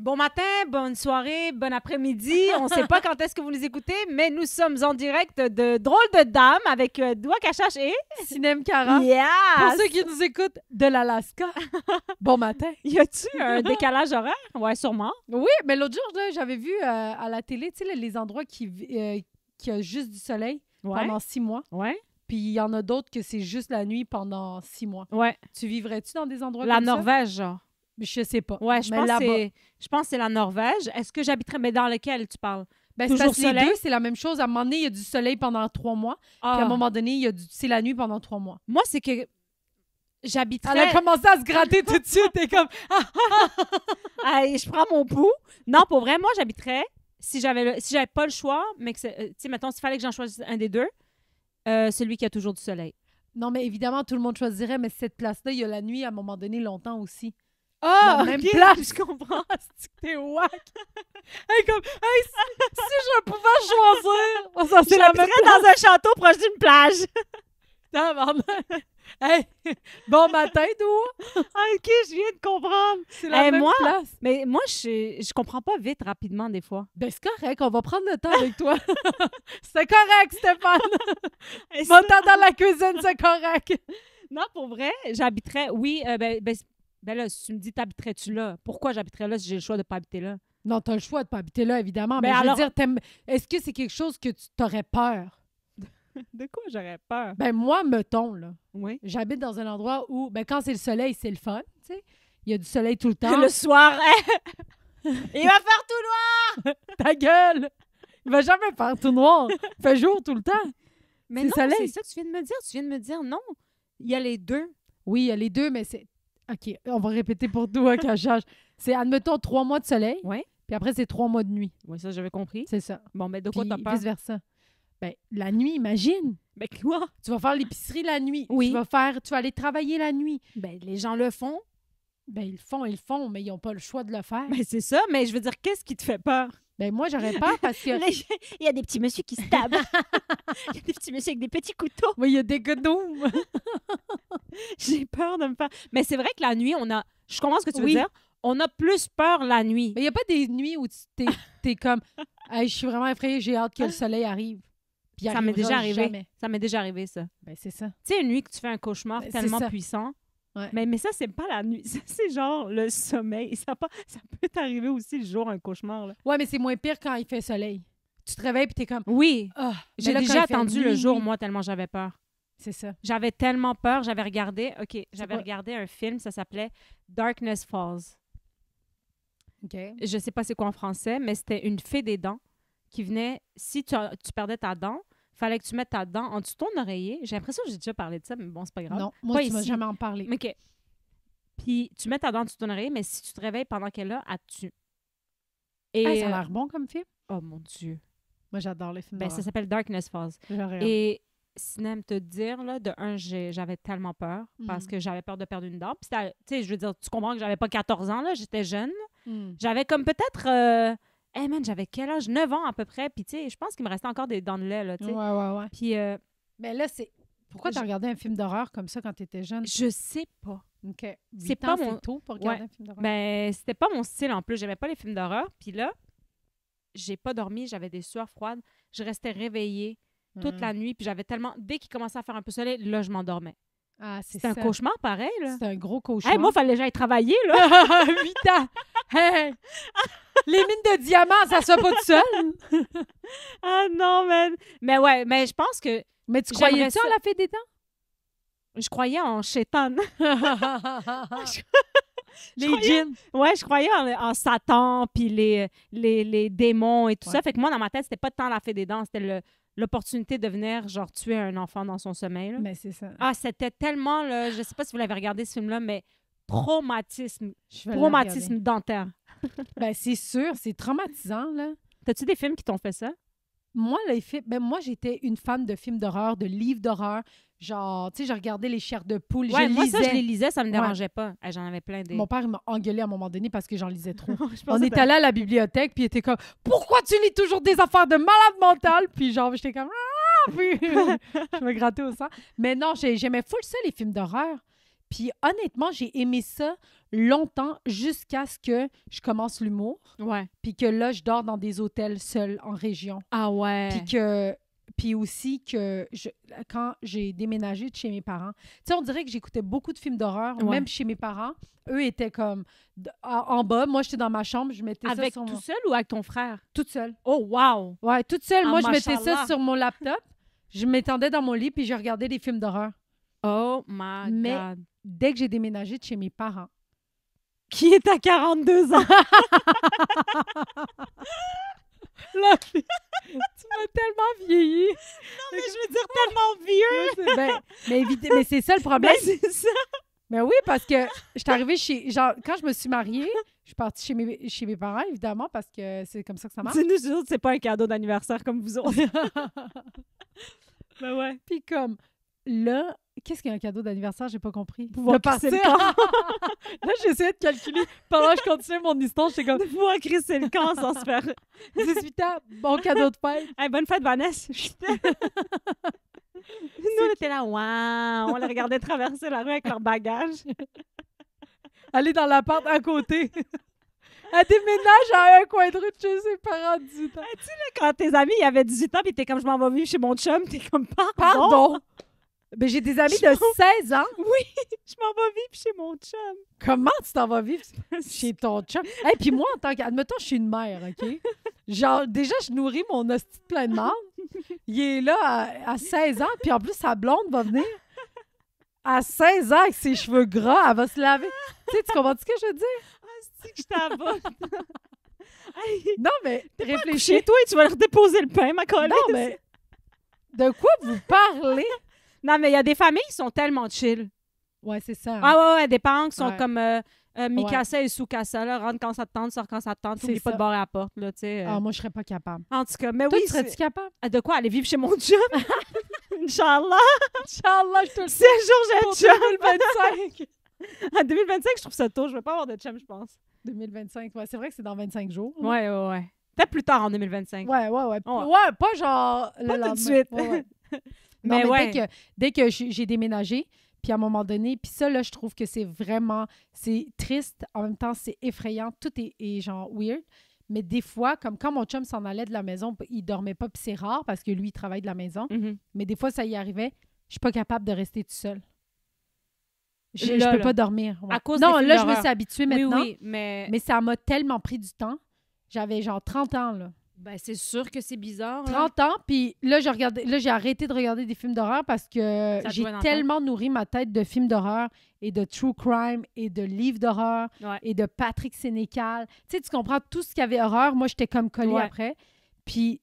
Bon matin, bonne soirée, bon après-midi. On ne sait pas quand est-ce que vous nous écoutez, mais nous sommes en direct de Drôle de Dame avec Doua Cachache et Sinem Cara. Yes! Pour ceux qui nous écoutent de l'Alaska, bon matin. Y a-tu un décalage horaire? Ouais, sûrement. Oui, mais l'autre jour, là, j'avais vu à la télé, tu sais, les endroits qui a juste du soleil pendant 6 mois. Ouais. Puis il y en a d'autres que c'est juste la nuit pendant 6 mois. Ouais. Tu vivrais-tu dans des endroits La comme ça? Norvège, genre. Je sais pas. Ouais, je Mais pense que c'est la Norvège. Est-ce que j'habiterais... Mais dans lequel tu parles? Ben, Toujours c'est parce que les soleil? deux, c'est la même chose. À un moment donné, il y a du soleil pendant 3 mois. Ah. Puis à un moment donné, c'est la nuit pendant 3 mois. Moi, c'est que j'habiterais... Elle a commencé à se gratter tout de suite. Et comme... Hey, je prends mon pouls. Non, pour vrai, moi, j'habiterais, si j'avais pas le choix, mais que, tu sais, mettons, s'il fallait que j'en choisisse un des deux, celui qui a toujours du soleil. Non, mais évidemment, tout le monde choisirait, mais cette place-là, il y a la nuit à un moment donné longtemps aussi. Ah, La même place. je comprends. C'est que t'es wack. Hey, comme, hey, si je pouvais choisir, ça, c'est la même J'habiterais dans un château proche d'une plage. place. Hey, bon matin, Doua. Ah, OK, je viens de comprendre. C'est la même moi, place. Mais moi, je comprends pas vite, rapidement, des fois. Ben, c'est correct, on va prendre le temps avec toi. C'est correct, Stéphane. Et Montant dans la cuisine, c'est correct. Non, pour vrai, j'habiterais... Oui, ben là, si tu me dis, t'habiterais-tu là? Pourquoi j'habiterais là si j'ai le choix de pas habiter là? Non, t'as le choix de pas habiter là, évidemment. Ben Mais alors- je veux dire, est-ce que c'est quelque chose que tu t'aurais peur? De quoi j'aurais peur? Ben, moi, mettons, là. Oui. J'habite dans un endroit où, ben, quand c'est le soleil, c'est le fun, tu sais. Il y a du soleil tout le temps. Le soir, il va faire tout noir! Ta gueule! Il va jamais faire tout noir. Il fait jour tout le temps. Mais C'est non, soleil. c'est ça que tu viens de me dire. Tu viens de me dire non. Il y a les deux. Oui, il y a les deux, mais c'est... OK, on va répéter pour tout, hein, cachage. C'est, admettons, 3 mois de soleil, Oui. puis après, c'est 3 mois de nuit. Oui, ça, j'avais compris. C'est ça. Bon, mais de quoi Puis t'as peur? vice-versa. Ben, la nuit, imagine. Ben quoi? Tu vas faire l'épicerie la nuit. Oui. Tu vas aller travailler la nuit. Ben les gens le font. Ben, ils le font, mais ils n'ont pas le choix de le faire. Ben c'est ça, mais je veux dire, qu'est-ce qui te fait peur? Ben, moi, j'aurais peur parce que... Il y a des petits messieurs qui se tapent. Il y a des petits messieurs avec des petits couteaux. Oui, il y a des goudous. J'ai peur de me faire... Mais c'est vrai que la nuit, on a... Je comprends ce que tu veux Oui. dire. On a plus peur la nuit. Mais il n'y a pas des nuits où t'es comme hey, je suis vraiment effrayée, j'ai hâte que le soleil arrive. Puis il Ça m'est déjà arrivera arrivé. jamais. Ça m'est déjà arrivé, ça. Ben, c'est ça. Tu sais, une nuit que tu fais un cauchemar Ben, tellement c'est ça. puissant. Ouais. Mais ça, c'est pas la nuit. Ça, c'est genre le sommeil. Ça peut t'arriver aussi le jour, un cauchemar. Là. Ouais, mais c'est moins pire quand il fait soleil. Tu te réveilles puis t'es comme Oui. ah, J'ai mais là, déjà quand il fait attendu nuit, le jour, nuit. moi, tellement j'avais peur. C'est ça. J'avais tellement peur. J'avais regardé quoi? regardé un film, ça s'appelait Darkness Falls. OK. Je sais pas c'est quoi en français, mais c'était une fée des dents qui venait, si tu perdais ta dent, fallait que tu mettes ta dent en dessous de ton oreiller. J'ai l'impression que j'ai déjà parlé de ça, mais bon, c'est pas grave. Non, moi, Pas tu m'as ici. jamais en parlé. Mais OK. Puis tu mets ta dent en dessous de ton oreiller, mais si tu te réveilles pendant qu'elle est là, elle te tue. Et, Hey, ça a l'air bon comme film. oh mon Dieu. Moi, j'adore les films Ben, ça s'appelle Darkness Falls. d'horreur. Et Sinem, te dire, là, de un, j'avais tellement peur parce que j'avais peur de perdre une dent. Puis, tu sais, je veux dire, tu comprends que j'avais pas 14 ans, là, j'étais jeune. J'avais comme peut-être... Hey man, j'avais quel âge? 9 ans à peu près. Puis, tu sais, je pense qu'il me restait encore des dents de lait, là, tu sais. Ouais. Puis, Mais là, c'est... Pourquoi t'as Je- regardé un film d'horreur comme ça quand t'étais jeune? je sais pas. OK. C'est 8 pas ans, mon- c'est tôt pour regarder Ouais. un film d'horreur. Ben, c'était pas mon style en plus. J'aimais pas les films d'horreur. Puis là, j'ai pas dormi, j'avais des sueurs froides. Je restais réveillée toute la nuit. Puis j'avais tellement... Dès qu'il commençait à faire un peu soleil, là, je m'endormais. Ah, c'est C'était ça. un cauchemar pareil, là. C'est un gros cauchemar. Hey, moi, fallait que j'aille travailler, là. 8 ans! Hey! Les mines de diamants, ça se fait pas tout seul! Ah non, man. Mais ouais, mais je pense que Mais tu J'aimerais croyais-tu ça. en la fée des dents? je croyais en Shaitan. Les croyais- djinns. Ouais, je croyais en Satan, puis les démons et tout Ouais. ça. Fait que moi, dans ma tête, c'était pas tant la fée des dents, c'était l'opportunité de venir, genre, tuer un enfant dans son sommeil. Là. Mais c'est ça. Ah, c'était tellement, là, je sais pas si vous l'avez regardé, ce film-là, mais traumatisme. Je vais Traumatisme dentaire. la regarder. Ben, c'est sûr, c'est traumatisant, là. T'as-tu des films qui t'ont fait ça? Moi, les films, ben, moi, j'étais une fan de films d'horreur, de livres d'horreur. Genre, tu sais, je regardais Les Chairs de poule, Ouais, je moi, lisais. ça, je les lisais, ça me Ouais. dérangeait pas. Hey, j'en avais plein des... Mon père, il m'a engueulé à un moment donné parce que j'en lisais trop. Je On pensais est que allé à la bibliothèque, puis il était comme « Pourquoi tu lis toujours des affaires de malade mental? » Puis genre, j'étais comme « Ah! » Puis je me grattais au sang. Mais non, j'aimais full ça, les films d'horreur. Puis honnêtement, j'ai aimé ça longtemps jusqu'à ce que je commence l'humour. Ouais. Puis que là, je dors dans des hôtels seuls en région. Ah ouais. Puis aussi que quand j'ai déménagé de chez mes parents, tu sais, on dirait que j'écoutais beaucoup de films d'horreur, même chez mes parents. Eux étaient comme en bas. Moi, j'étais dans ma chambre, je mettais avec ça sur tout seul ou avec ton frère? Toute seule. Oh, wow! Ouais, toute seule. Ah, moi, je mettais machallah. ça sur mon laptop. Je m'étendais dans mon lit puis je regardais des films d'horreur. Oh my God! Dès que j'ai déménagé de chez mes parents, Qui est à 42 ans? là, tu m'as tellement vieilli. Non, mais je veux dire tellement vieux! Mais c'est ça le problème. Mais c'est ça! Mais oui, parce que je suis arrivée chez... Genre, quand je me suis mariée, je suis partie chez mes parents, évidemment, parce que c'est comme ça que ça marche. Nous autres, c'est pas un cadeau d'anniversaire comme vous autres. Ben ouais. Puis comme, là, qu'est-ce qu'un cadeau d'anniversaire? J'ai pas compris. Pouvoir De partir. crisser le camp. Là, j'essayais de calculer. Pendant que je continuais mon histoire, j'étais comme... De pouvoir crisser le camp sans se faire... 18 ans, bon cadeau de fête. Hey, bonne fête, Vanessa! Nous, on était là, waouh! On les regardait traverser la rue avec leur bagage. Aller dans l'appart à côté. Elle déménage à un coin de rue de chez ses parents de 18 ans. Tu sais, là, quand tes amis ils avaient 18 ans, puis t'es comme, je m'en vais vivre chez mon chum, t'es comme, Pardon! Ben, j'ai des amis de 16 ans. Oui, je m'en vais vivre chez mon chum. Comment tu t'en vas vivre chez ton chum? Et puis moi, en tant qu'admettons, je suis une mère, OK? Genre, déjà, je nourris mon hostie de plein de marde. Il est là à 16 ans, puis en plus, sa blonde va venir à 16 ans avec ses cheveux gras, elle va se laver. Tu sais, tu comprends ce que je veux dire? C'est que je t'aboute. Non, mais réfléchis. Chez toi, tu vas leur déposer le pain, ma collègue. Non, mais de quoi vous parlez? Non, mais il y a des familles qui sont tellement chill. Ouais, c'est ça. Ah ouais, des parents qui sont Ouais. comme Mikasa et Sukasa, là, rentre quand ça te tente, sort quand ça te tente, C'est n'oublie pas ça. de barrer la porte, là, tu sais. Ah, moi, je serais pas capable. En tout cas, mais Toi, oui, tu serais-tu capable? De quoi? Aller vivre chez mon chum? Inch'Allah! Inch'Allah, je te le Si un jour j'ai un pour chum! 2025. En 2025, je trouve ça tôt. Je veux pas avoir de chum, je pense. 2025, ouais, c'est vrai que c'est dans 25 jours. Ouais. Peut-être plus tard en 2025. Ouais. Ouais. Ouais, pas genre le Pas tout de lendemain. suite. Ouais. Mais Non, ouais. dès que j'ai déménagé, puis à un moment donné, puis ça, là, je trouve que c'est triste, en même temps, c'est effrayant, tout est genre weird, mais des fois, comme quand mon chum s'en allait de la maison, il dormait pas, puis c'est rare parce que lui, il travaille de la maison, mais des fois, ça y arrivait, je suis pas capable de rester tout seul. Je peux pas dormir. Ouais. À cause non, des films là, je me d'horreur. suis habituée maintenant, Oui, mais ça m'a tellement pris du temps. J'avais genre 30 ans, là. ben, c'est sûr que c'est bizarre. 30 ans, puis là, j'ai arrêté de regarder des films d'horreur parce que Ça te j'ai jouait dans la tellement nourri ma tête de films d'horreur et de true crime et de livres d'horreur Ouais. et de Patrick Sénécal. Tu sais, tu comprends tout ce qu'il y avait horreur. Moi, j'étais comme collée Ouais. après. Puis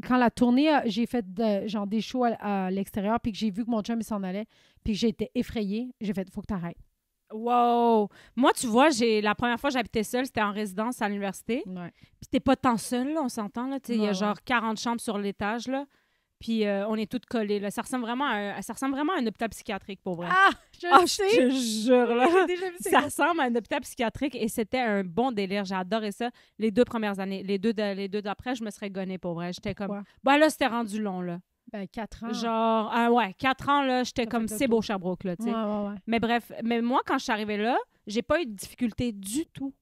quand la tournée, j'ai fait genre des shows à l'extérieur, puis que j'ai vu que mon chum il s'en allait, puis que j'ai été effrayée, j'ai fait « faut que t'arrêtes ». Wow! Moi, tu vois, la première fois que j'habitais seule, c'était en résidence à l'université. Ouais. Puis t'es pas tant seule, là, on s'entend, là. Il y a Ouais, genre 40 chambres sur l'étage, là. Puis on est toutes collées, là. Ça ressemble vraiment à un hôpital psychiatrique, pour vrai. Ah! Je sais! Je te jure, là. J'ai déjà vu Ça ressemble à un hôpital psychiatrique et c'était un bon délire. J'ai adoré ça les 2 premières années. Les deux d'après, je me serais gonnée, pour vrai. J'étais comme... Pourquoi? Ben là, c'était rendu long, là. Ben, 4 ans. Genre, 4 ans, là, j'étais Ça comme fait c'est le tour. beau Sherbrooke, là, tu sais. Ouais. Mais bref, mais moi, quand je suis arrivée là, j'ai pas eu de difficulté du tout.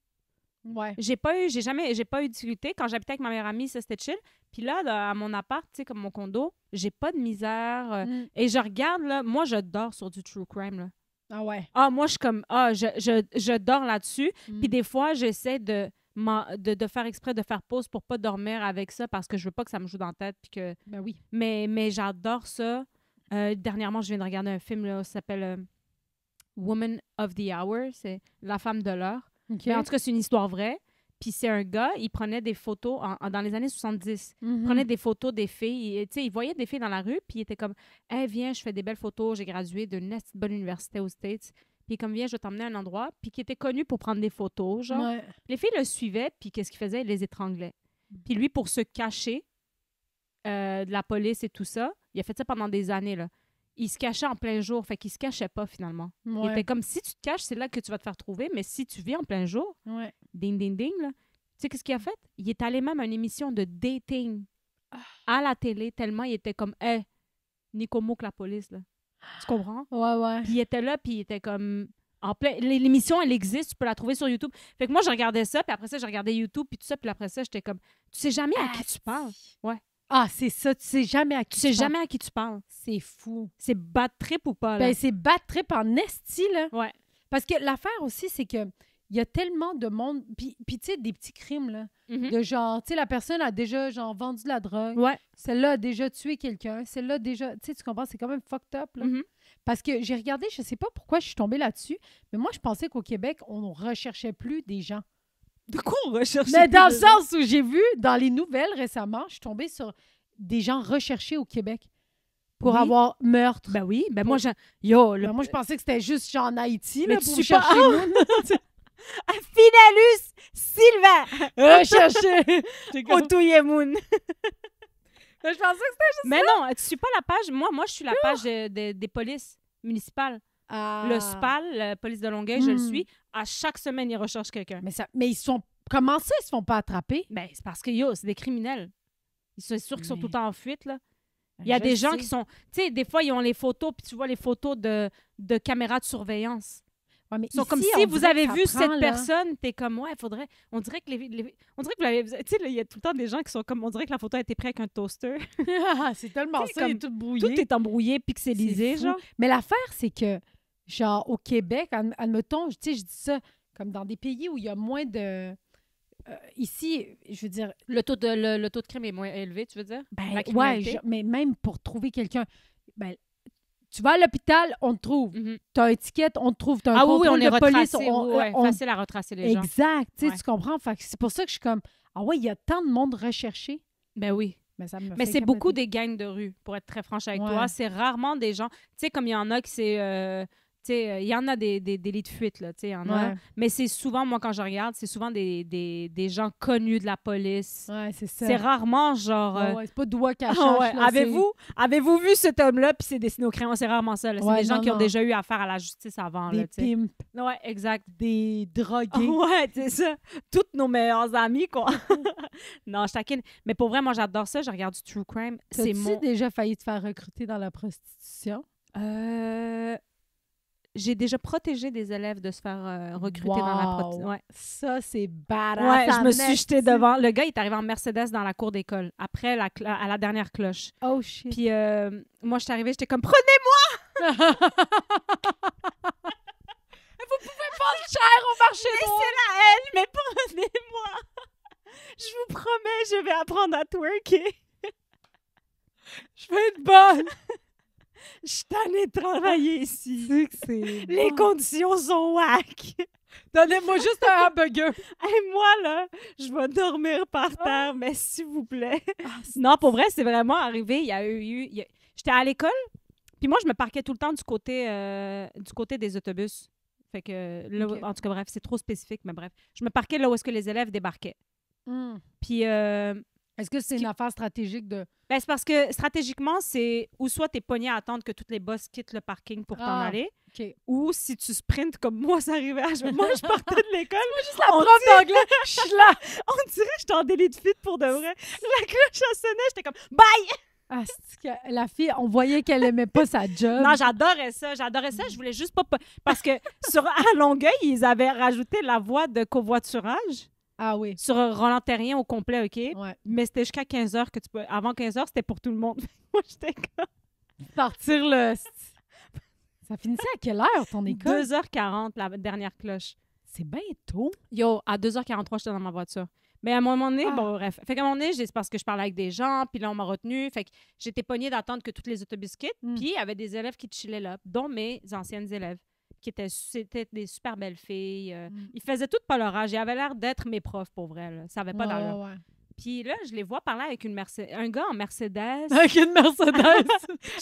Ouais. J'ai pas eu de difficulté. Quand j'habitais avec ma meilleure amie, ça, c'était chill. Puis là, à mon appart, tu sais, comme mon condo, j'ai pas de misère. Et je regarde, là, moi, je dors sur du true crime, là. Ah ouais. Ah, moi, je suis comme, je dors là-dessus. Puis des fois, j'essaie de faire exprès de faire pause pour pas dormir avec ça parce que je veux pas que ça me joue dans la tête. Puis que... Ben oui. Mais j'adore ça. Dernièrement, je viens de regarder un film, là, ça s'appelle Woman of the Hour. C'est La femme de l'heure. OK. Mais en tout cas, c'est une histoire vraie. Puis c'est un gars, il prenait des photos dans les années 70. Mhm. Il prenait des photos des filles. Tu sais, il voyait des filles dans la rue, puis il était comme « Hey, viens, je fais des belles photos. J'ai gradué d'une bonne université aux States. » Puis comme « Viens, je vais t'emmener à un endroit. » Puis qui était connu pour prendre des photos, genre. Ouais. Les filles le suivaient, puis qu'est-ce qu'il faisait? Il les étranglait. Puis lui, pour se cacher de la police et tout ça, il a fait ça pendant des années, là. Il se cachait en plein jour, fait qu'il se cachait pas, finalement. Il Ouais. était comme, si tu te caches, c'est là que tu vas te faire trouver, mais si tu vis en plein jour, Ouais. ding, ding, ding, là. Tu sais qu'est-ce qu'il a fait? Il est allé même à une émission de dating à la télé, tellement il était comme, Nico Mouk, la police, là. Tu comprends? Ouais. Puis il était là, puis il était comme... En plein... L'émission, elle existe, tu peux la trouver sur YouTube. Fait que moi, je regardais ça, puis après ça, je regardais YouTube, puis tout ça, puis après ça, j'étais comme... Tu sais jamais à qui tu parles. Ouais. Ah, c'est ça, tu sais jamais à qui Tu sais jamais à qui tu parles. C'est fou. C'est bad trip ou pas, là? Ben, c'est bad trip en esti, là. Ouais. Parce que l'affaire aussi, c'est que il y a tellement de monde... Puis tu sais, des petits crimes, là. Mm-hmm. De genre, tu sais, la personne a déjà, genre, vendu de la drogue. Ouais. Celle-là a déjà tué quelqu'un. Celle-là a déjà... Tu sais, tu comprends? C'est quand même fucked up, là. Mm-hmm. Parce que j'ai regardé, je sais pas pourquoi je suis tombée là-dessus, mais moi, je pensais qu'au Québec, on recherchait plus des gens. De quoi on recherche? Mais dans le sens où j'ai vu, dans les nouvelles récemment, je suis tombée sur des gens recherchés au Québec pour avoir meurtre. Ben oui. Ben moi, yo, Ben moi, je pensais que c'était juste genre en Haïti, mais là, tu pour suis chercher pas... nous. Finalus Sylvain! Rechercher! Otoyemoun. Je pensais que c'était juste Mais non, tu suis pas la page. Moi je suis la page des polices municipales. Ah. Le SPAL, la police de Longueuil, je le suis. À chaque semaine, ils recherchent quelqu'un. Mais ils sont... Comment ça, ils se font pas attraper? Ben, c'est parce que, c'est des criminels. C'est sûr qu'ils sont tout le temps en fuite, là. Ben, Il y a des gens qui sont... Tu sais, des fois, ils ont les photos, puis tu vois les photos de caméras de surveillance. Ouais, mais Ils sont ici, comme on si vous dirait avez que vu ça prend, cette là. personne, t'es comme, ouais, faudrait... On dirait que on dirait que vous l'avez... Tu sais, il y a tout le temps des gens qui sont comme... On dirait que la photo a été prise avec un toaster. C'est tellement Tu sais, ça, il est comme tout brouillé. Tout est embrouillé, pixelisé, C'est fou. genre. Mais l'affaire, c'est que, genre, au Québec, admettons, tu sais, je dis ça, comme dans des pays où il y a moins de... ici, je veux dire... Le taux de crime est moins élevé, tu veux dire? Ben, La ouais, criminalité? mais même pour trouver quelqu'un... Ben, tu vas à l'hôpital, on te trouve. Mhm. Tu as une étiquette, on te trouve. Tu as un Ah oui, on contrôle est de police. retracé. Ouais, facile à retracer les gens. Exact. Tu sais, Ouais. tu comprends? Fait que c'est pour ça que je suis comme... Ah ouais, il y a tant de monde recherché. Ben oui. Mais ça me Mais fait c'est beaucoup capoter. des gangs de rue, pour être très franche avec Ouais. toi. C'est rarement des gens... Tu sais, comme il y en a qui c'est... tu sais, il y en a des délits de fuite, là. Tu sais, il y en a. Ouais. Mais c'est souvent, moi, quand je regarde, c'est souvent des gens connus de la police. Ouais, c'est ça. C'est rarement genre... Ouais, ouais, c'est pas doigt caché. Ah ouais. Avez-vous vu cet homme-là puis c'est dessiné au crayon? C'est rarement ça. Là. C'est Ouais, des gens non, qui ont non. déjà eu affaire à la justice avant. Des Là, tu sais. pimps, Ouais, exact. des drogués. Ouais, c'est ça. Toutes nos meilleurs amis, quoi. Non, je taquine. Mais pour vrai, moi, j'adore ça. Je regarde du true crime. C'est T'as-tu mon... déjà failli te faire recruter dans la prostitution? J'ai déjà protégé des élèves de se faire recruter dans la prostitution. Ouais. Ça, c'est badass. Ouais, je me suis esti. jetée devant. Le gars, il est arrivé en Mercedes dans la cour d'école, après à la dernière cloche. Oh shit. Puis moi, je suis arrivée, j'étais comme « Prenez-moi! » Vous pouvez pas le cher au marché noir. Laissez-la elle, mais prenez-moi! Je vous promets, je vais apprendre à twerker. Je vais être bonne. Je suis tannée de travailler ici. C'est que c'est Les bon. conditions sont whack. Donnez-moi juste un hamburger. Et moi, là, je vais dormir par terre, mais s'il vous plaît. Ah, Non, pour vrai, c'est vraiment arrivé. J'étais à l'école, puis moi, je me parquais tout le temps du côté des autobus. Fait que, là, Ok. en tout cas, bref, c'est trop spécifique, mais bref. Je me parquais là où est-ce que les élèves débarquaient. Puis, Est-ce que c'est une affaire stratégique de... ben, c'est parce que stratégiquement, c'est ou soit t'es pogné à attendre que toutes les boss quittent le parking pour t'en aller, OK. ou si tu sprintes comme moi, ça arrivait à... Moi, je partais de l'école. Juste la prof d'anglais, je suis là. On dirait que j'étais en délit de fuite pour de vrai. La cloche a sonné, j'étais comme « Bye! Ah, c'est que la fille, on voyait qu'elle aimait pas sa job. Non, j'adorais ça. Je voulais juste pas... Parce que à Longueuil, ils avaient rajouté la voie de covoiturage Ah oui. sur Roland Terrien au complet, OK? Ouais. Mais c'était jusqu'à 15 h que tu peux... Avant 15 h, c'était pour tout le monde. Moi, j'étais comme... Partir le... Ça finissait à quelle heure, ton école? 2h40, la dernière cloche. C'est bien tôt. Yo, à 2h43, j'étais dans ma voiture. Mais à un moment donné, Ah. bon, bref. Fait qu'à un moment donné, c'est parce que je parlais avec des gens, puis là, on m'a retenue. Fait que j'étais pognée d'attendre que tous les autobus quittent. Puis il y avait des élèves qui chillaient là, dont mes anciennes élèves, c'était des super belles filles. Ils faisaient toutes pas leur âge. Ils avaient l'air d'être mes profs, pour vrai. Là. Ça avait pas d'allure. Ouais. Puis là, je les vois parler avec un gars en Mercedes. Avec une Mercedes.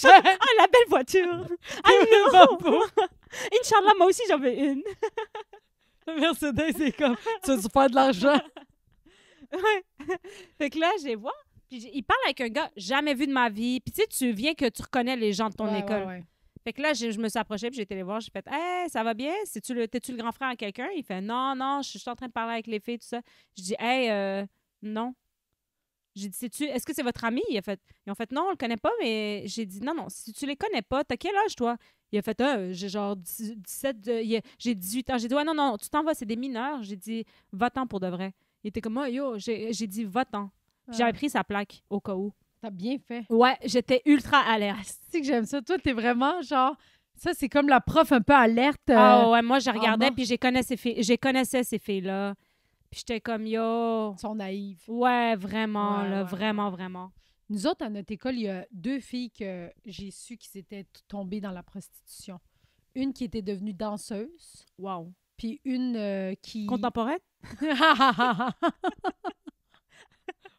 Ah, la belle voiture! Allô! Inch'Allah, moi aussi, j'en veux une. Le Mercedes, c'est comme, tu vas faire de l'argent. Ouais. Fait que là, je les vois. Puis il parle avec un gars jamais vu de ma vie. Puis tu sais, tu viens que tu reconnais les gens de ton école. Ouais. Fait que là, je me suis approchée, puis j'ai été les voir. J'ai fait « Hey, ça va bien? T'es-tu le grand frère à quelqu'un? » Il fait « Non, je suis en train de parler avec les filles, tout ça. » Je dis « Hey, non. » J'ai dit, est-ce que c'est votre ami? Ils ont fait, non, on le connaît pas, mais j'ai dit, non, si tu les connais pas, t'as quel âge, toi? Il a fait, j'ai genre 17, j'ai 18 ans. J'ai dit, ouais, non, tu t'en vas, c'est des mineurs. J'ai dit, va-t'en pour de vrai. Il était comme, yo, j'ai dit, va-t'en. J'avais pris sa plaque au cas où. T'as bien fait. Ouais, j'étais ultra alerte. C'est que j'aime ça. Toi, t'es vraiment genre... Ça, c'est comme la prof un peu alerte. Ouais, moi, je regardais, puis je connaissais ces filles-là. Puis j'étais comme, yo... Ils sont naïves. Ouais, vraiment, vraiment, vraiment. Nous autres, à notre école, il y a 2 filles que j'ai su qui s'étaient tombées dans la prostitution. Une qui était devenue danseuse. Wow. Puis une qui... Contemporaine?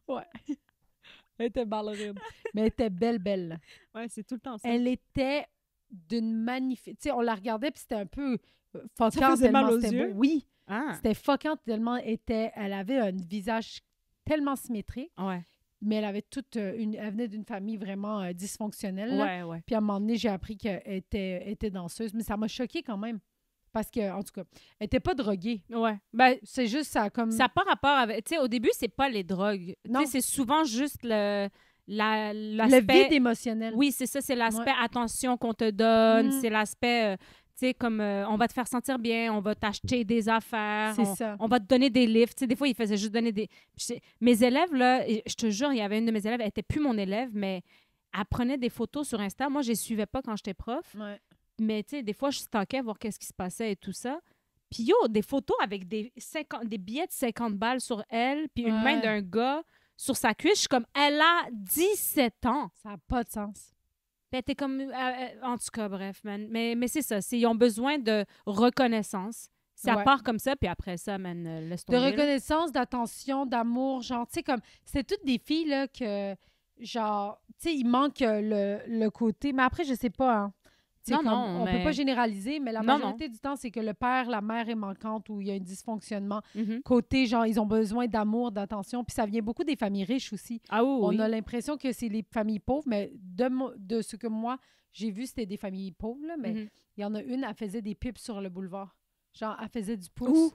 Ouais. Elle était ballerine. Mais elle était belle. Ouais, c'est tout le temps ça. Elle était d'une magnifique... Tu sais, on la regardait, puis c'était un peu fuckant. Ça faisait mal aux yeux? Beau. Oui. Ah. C'était fuckant tellement elle avait un visage tellement symétrique. Ouais. Mais elle avait elle venait d'une famille vraiment dysfonctionnelle. Ouais. Puis à un moment donné, j'ai appris qu'elle était danseuse. Mais ça m'a choquée quand même. Parce que, en tout cas, elle n'était pas droguée. Ouais. Ben, c'est juste ça comme... Ça n'a pas rapport avec... Tu sais, au début, c'est pas les drogues. Tu sais, c'est souvent juste l'aspect... Le vide émotionnel. Oui, c'est ça. C'est l'aspect attention qu'on te donne. Mm. C'est l'aspect... tu sais, comme on va te faire sentir bien, on va t'acheter des affaires, on va te donner des livres. Tu sais, des fois, ils faisaient juste donner des... Mes élèves, là, je te jure, il y avait une de mes élèves, elle n'était plus mon élève, mais elle prenait des photos sur Insta. Moi, je les suivais pas quand j'étais prof. Ouais. Mais tu sais, des fois, je stockais voir qu'est-ce qui se passait et tout ça. Puis yo, des photos avec des billets de 50 balles sur elle, puis une main d'un gars sur sa cuisse. Je suis comme, elle a 17 ans. Ça n'a pas de sens. Puis t'es comme... en tout cas, bref, man. Mais c'est ça. Ils ont besoin de reconnaissance. Ça part comme ça, puis après ça, man, laisse tomber. De reconnaissance, d'attention, d'amour. Genre, tu sais, comme... C'était toutes des filles, là, que... Genre, tu sais, il manque le côté... Mais après, je sais pas, hein. On peut pas généraliser, mais la majorité du temps, c'est que le père, la mère est manquante ou il y a un dysfonctionnement. Côté, genre, ils ont besoin d'amour, d'attention. Puis ça vient beaucoup des familles riches aussi. Ah oui, On a l'impression que c'est les familles pauvres, mais de ce que moi, j'ai vu, c'était des familles pauvres. Là, mais il y en a une, elle faisait des pipes sur le boulevard. Genre, elle faisait du pouce.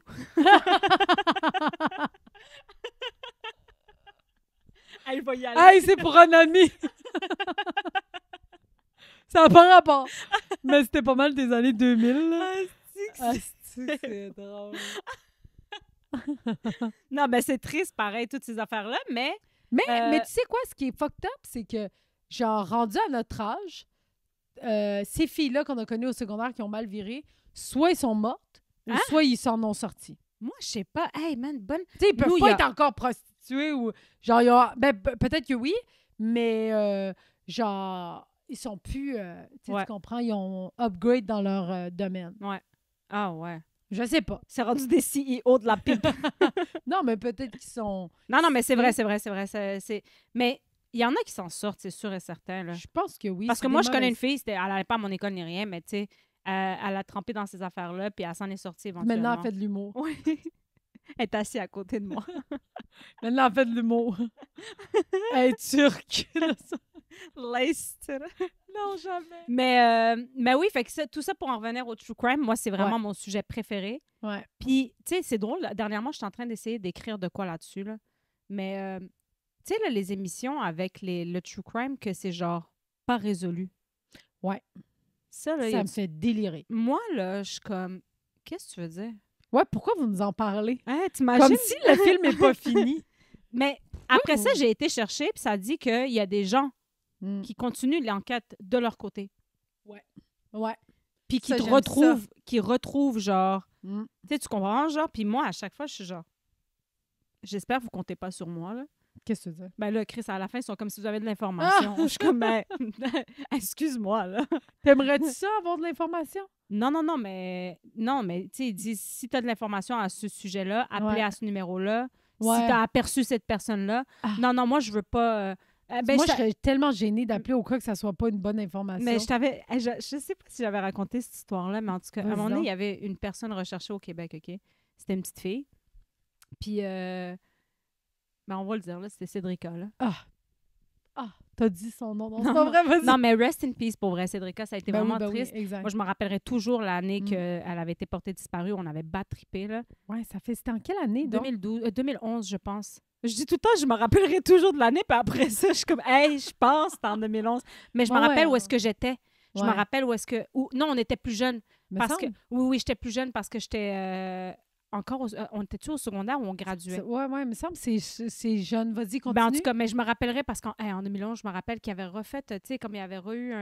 Elle va y aller. Hey, c'est pour un ami! Ça n'a pas rapport. Mais c'était pas mal des années 2000. C'est drôle. Non, mais c'est triste, pareil, toutes ces affaires-là, mais... Mais tu sais quoi, ce qui est fucked up, c'est que, genre, rendu à notre âge, ces filles-là qu'on a connues au secondaire qui ont mal viré, soit ils sont mortes, ou soit ils s'en ont sortis. Moi, je sais pas. Hey, man, bonne... Tu sais, ils peuvent pas être encore prostitués ou... Genre, peut-être que oui, mais genre... Ils sont plus, tu comprends, ils ont upgrade dans leur domaine. Ouais. Ah ouais. Je sais pas. C'est rendu des CEO de la pipe. Non, mais peut-être qu'ils sont... Non, mais c'est vrai. Mais il y en a qui s'en sortent, c'est sûr et certain. Là. Je pense que oui. Parce que moi, je connais une fille, elle n'allait pas à mon école ni rien, mais tu sais, elle a trempé dans ces affaires-là, puis elle s'en est sortie éventuellement. Maintenant, elle fait de l'humour. Oui. Elle est assise à côté de moi. Maintenant, elle fait de l'humour. Elle est turque. Non, jamais. Mais oui, fait que tout ça pour en revenir au true crime, moi, c'est vraiment mon sujet préféré. Ouais. Puis, tu sais, c'est drôle. Dernièrement, je suis en train d'essayer d'écrire de quoi là-dessus. Là. Mais, tu sais, les émissions avec le true crime, que c'est genre pas résolu. Ouais. Ça, là, ça me fait délirer. Moi, là, je suis comme... Qu'est-ce que tu veux dire? Ouais, pourquoi vous nous en parlez? Hein, t'imagines? Comme si le film n'est pas fini. Mais après ça, j'ai été chercher, puis ça dit qu'il y a des gens qui continuent l'enquête de leur côté. Ouais. Puis qui retrouvent genre... Tu sais, tu comprends, genre? Puis moi, à chaque fois, je suis genre... J'espère que vous comptez pas sur moi, là. Qu'est-ce que tu veux dire? Ben là, Chris, à la fin, ils sont comme si vous avez de l'information. Je suis comme, ben, excuse-moi, là. T'aimerais-tu ça, avoir de l'information? Non, mais tu sais, ils disent, si tu as de l'information à ce sujet-là, appelez à ce numéro-là. Si tu as aperçu cette personne-là. Non, moi, je veux pas... moi, je serais tellement gênée d'appeler au cas que ça soit pas une bonne information. Mais je sais pas si j'avais raconté cette histoire-là, mais en tout cas, à un moment donné, il y avait une personne recherchée au Québec, OK? C'était une petite fille. Puis, ben, on va le dire, là, c'était Cédrica, là. T'as dit son nom. Non, c'est pas vrai, vas-y. Non, mais rest in peace, pour vrai, Cédrica, ça a été vraiment triste. Oui, moi, je me rappellerai toujours l'année qu'elle avait été portée disparue. On avait battrippé, là. Ouais, c'était en quelle année, donc? 2011, je pense. Je dis tout le temps, je me rappellerai toujours de l'année, puis après ça, je suis comme, hey, je pense, c'était en 2011. Mais je me rappelle où est-ce que j'étais. Je me rappelle où est-ce que... Non, on était plus jeunes. Oui, j'étais plus jeune parce que j'étais encore... on était-tu au secondaire ou on graduait? Oui, il me semble que c'est jeune. Vas-y, continue. Ben, en tout cas, mais je me rappellerai parce qu'en 2011, je me rappelle qu'il avait refait, tu sais, comme il avait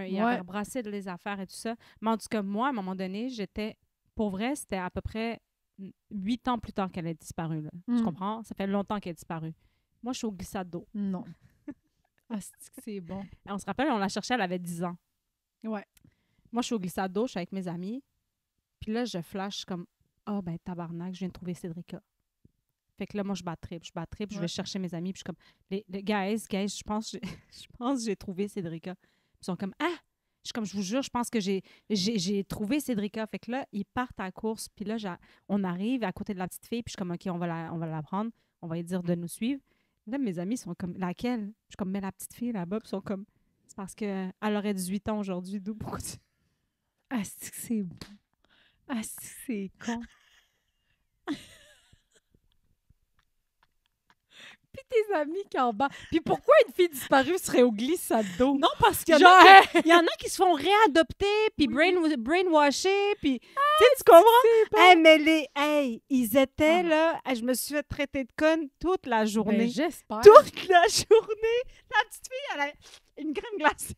il avait rebrassé les affaires et tout ça. Mais en tout cas, moi, à un moment donné, j'étais... Pour vrai, c'était à peu près 8 ans plus tard qu'elle a disparu. Là. Tu comprends? Ça fait longtemps qu'elle a disparu. Moi, je suis au glissade d'eau. Non. C'est bon. Et on se rappelle, on la cherchait, elle avait 10 ans. Ouais. Moi, je suis au glissade d'eau, je suis avec mes amis. Puis là, je flash comme ben tabarnak, je viens de trouver Cédrica. Fait que là, moi, je bats trip, je vais chercher mes amis. Puis je suis comme, les guys, je pense que j'ai trouvé Cédrica. Ils sont comme, je vous jure, je pense que j'ai trouvé Cédrica. Fait que là, ils partent à la course. Puis là, on arrive à côté de la petite fille. Puis je suis comme, OK, on va la prendre. On va lui dire de nous suivre. Là, mes amis sont comme, laquelle? Je suis comme, mais la petite fille là-bas. Puis ils sont comme, c'est parce qu'elle aurait 18 ans aujourd'hui. D'où pourquoi tu... c'est bon. C'est con. Puis tes amis qui en bas. Puis pourquoi une fille disparue serait au glissade d'eau? Non, parce qu'il y en a qui se font réadopter, puis brainwasher, puis... tu comprends? Mais ils étaient là... je me suis fait traiter de conne toute la journée. Ben, j'espère. Toute la journée! La petite fille, elle a une crème glacée.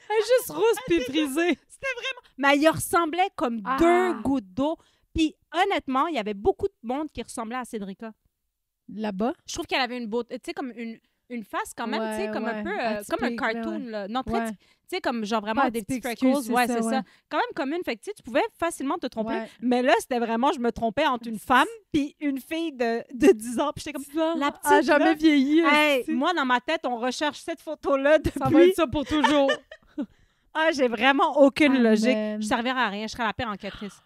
Elle est juste rousse puis frisée. C'était vraiment... Mais elle ressemblait comme 2 gouttes d'eau. Puis honnêtement, il y avait beaucoup de monde qui ressemblait à Cédrica. Là-bas? Je trouve qu'elle avait une beauté, tu sais, comme une face quand même, tu sais, comme un peu, comme un cartoon, là. Non, très, tu sais, comme genre vraiment des petits freckles. Ouais, c'est ça. Quand même commune, fait que tu pouvais facilement te tromper. Ouais. Mais là, c'était vraiment, je me trompais entre une femme puis une fille de 10 ans. Puis j'étais comme, la petite, a jamais vieilli. Moi, dans ma tête, on recherche cette photo-là depuis... Ça va être ça pour toujours. J'ai vraiment aucune logique. Je servirais à rien. Je serais la pire enquêtrice.